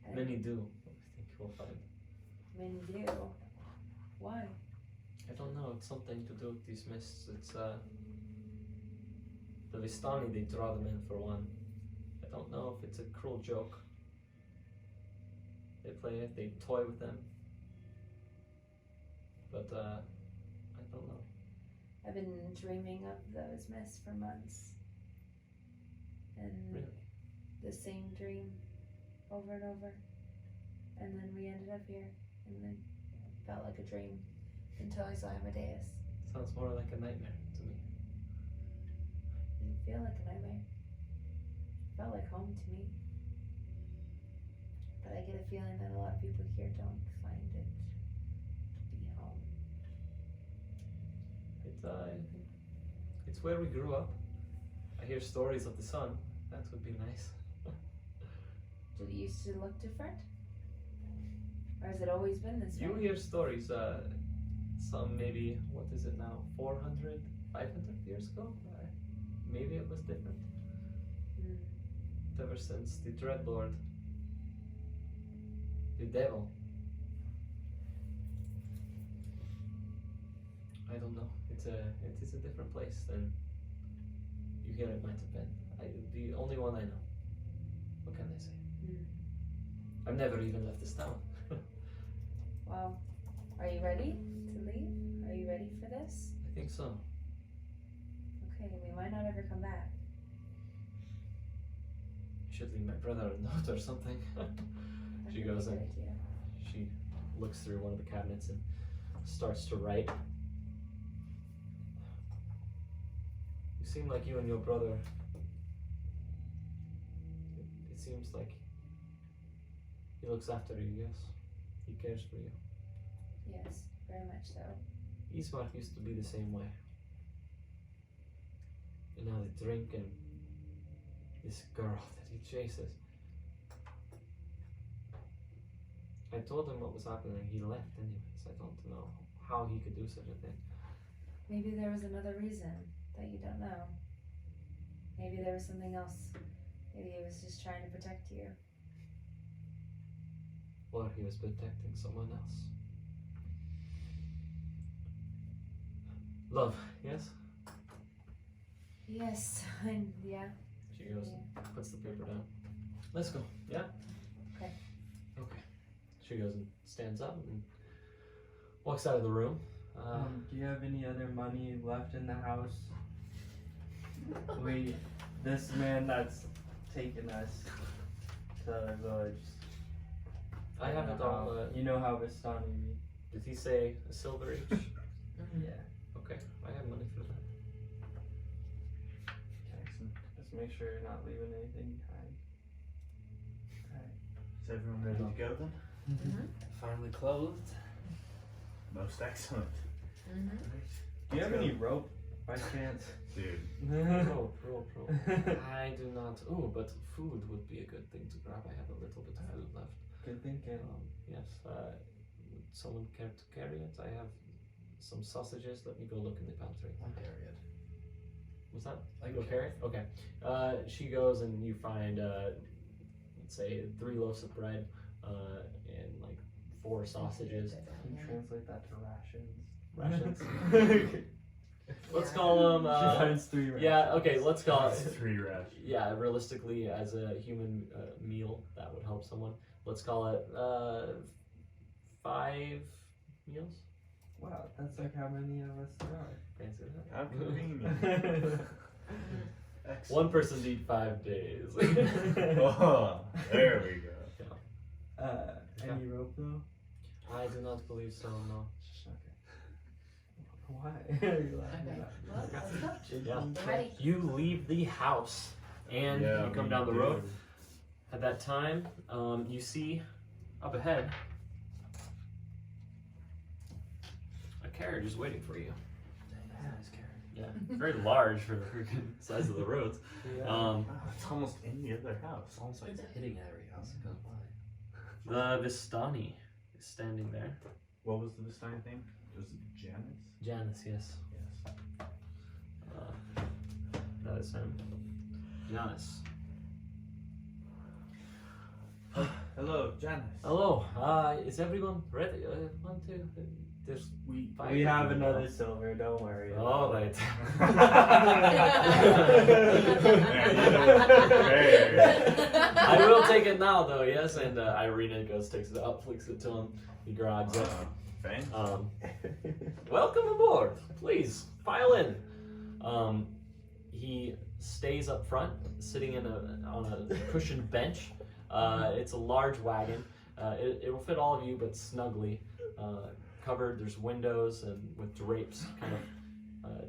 And Many do. I think you'll find. many do. Why? I don't know. It's something to do with these mists. It's the Vestani. They draw them in for one. I don't know if it's a cruel joke. They play it. They toy with them. But I don't know. I've been dreaming of those mists for months. And Really? the same dream over and over. And then we ended up here. And then it felt like a dream until I saw Amadeus. Sounds more like a nightmare to me. It didn't feel like a nightmare. It felt like home to me. But I get a feeling that a lot of people here don't find it to be home. It's where we grew up. I hear stories of the sun. That would be nice. Did it used to look different? Or has it always been this You way? hear stories, some maybe, what is it now, 400, 500 years ago? Maybe it was different. Ever since the Dreadlord, the devil. I don't know. It is a different place than you hear it might have been. The only one I know. What can I say? I've never even left this town. Well, are you ready to leave? Are you ready for this? I think so. Okay, we might not ever come back. I should leave my brother a note or something. She That's a goes good in. idea. She looks through one of the cabinets and starts to write. You seem like you and your brother. It seems like he looks after you, yes? He cares for you. Yes, very much so. Ismark used to be the same way. And now they drink and this girl that he chases. I told him what was happening. He left anyways. I don't know how he could do such a thing. Maybe there was another reason that you don't know. Maybe there was something else. Maybe he was just trying to protect you. Or he was protecting someone else. Love, yes? Yes, yeah. She goes and puts the paper down. Let's go, yeah? Okay. Okay. She goes and stands up and walks out of the room. Do you have any other money left in the house? This man that's taken us to the village. I have it all. You know how Vestani. Did he say a silver each? Yeah. Okay, I have money for that. Jackson, just make sure you're not leaving anything behind. Is everyone ready to go then? Mm-hmm. Finally clothed. Most excellent. Mm-hmm. Right. Do you have any rope by chance? Dude, Rope. I do not. Oh, but food would be a good thing to grab. I have a little bit of food left. Good thinking. Yes. Would someone care to carry it? I have some sausages. Let me go look in the pantry. I'll carry it. What's that? I Go carry it? Okay. She goes and you find, let's say, 3 loaves of bread and like 4 sausages. Can you translate that to rations? Rations. Let's call them. She finds 3 rations. Yeah. Okay. Let's call it. 3 rations. Yeah. Realistically, as a human meal, that would help someone. Let's call it 5 meals. Wow, that's like how many of us there are. Fancy that. How convenient. Excellent. One person eat 5 days. Oh, there we go. Any rope though? I do not believe so. No. Okay. Why? Are you laughing Okay. about? Well, let's go. Yeah. Get ready. You leave the house and you come down the road. At that time, you see up ahead a carriage is waiting for you. Nice carry. Yeah, very large for the freaking size of the roads. Wow, it's almost in the other house. Almost like it's hitting every house that goes by. The Vestani is standing there. What was the Vestani thing? Was it Janice? Janice, yes. Yes. That is him. Janice. Hello, Janice. Hello. Is everyone ready? There's We We have another silver. Don't worry. All right. I will take it now, though. Yes, and Irina goes, takes it out, flicks it to him. He grabs it. Thanks. Welcome aboard. Please file in. He stays up front, sitting on a cushioned bench. It's a large wagon. It will fit all of you, but snugly covered. There's windows and with drapes kind of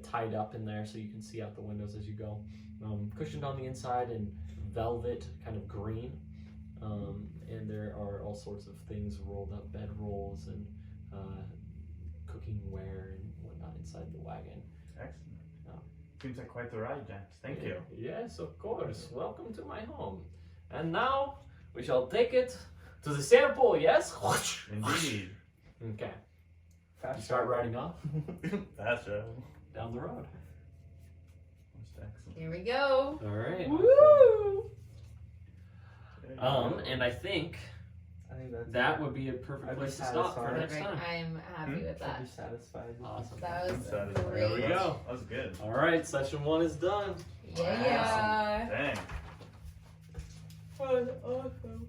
tied up in there, so you can see out the windows as you go. Cushioned on the inside in velvet, kind of green, and there are all sorts of things rolled up, bed rolls and cooking ware and whatnot inside the wagon. Excellent. Yeah. Seems like quite the ride, gents. Thank you. Yes, of course. Welcome to my home. And now we shall take it to the sample. Yes. Indeed. Okay. Fast You start riding off That's right. down the road. Most excellent. Here we go. All right. Woo! And I think I think that would be a perfect I'd be place to stop for satisfied. next Perfect. time. I'm happy with I'd that. be satisfied. Awesome. That was There great. we go. That was good. All right, session 1 is done. Yeah. Dang. Awesome.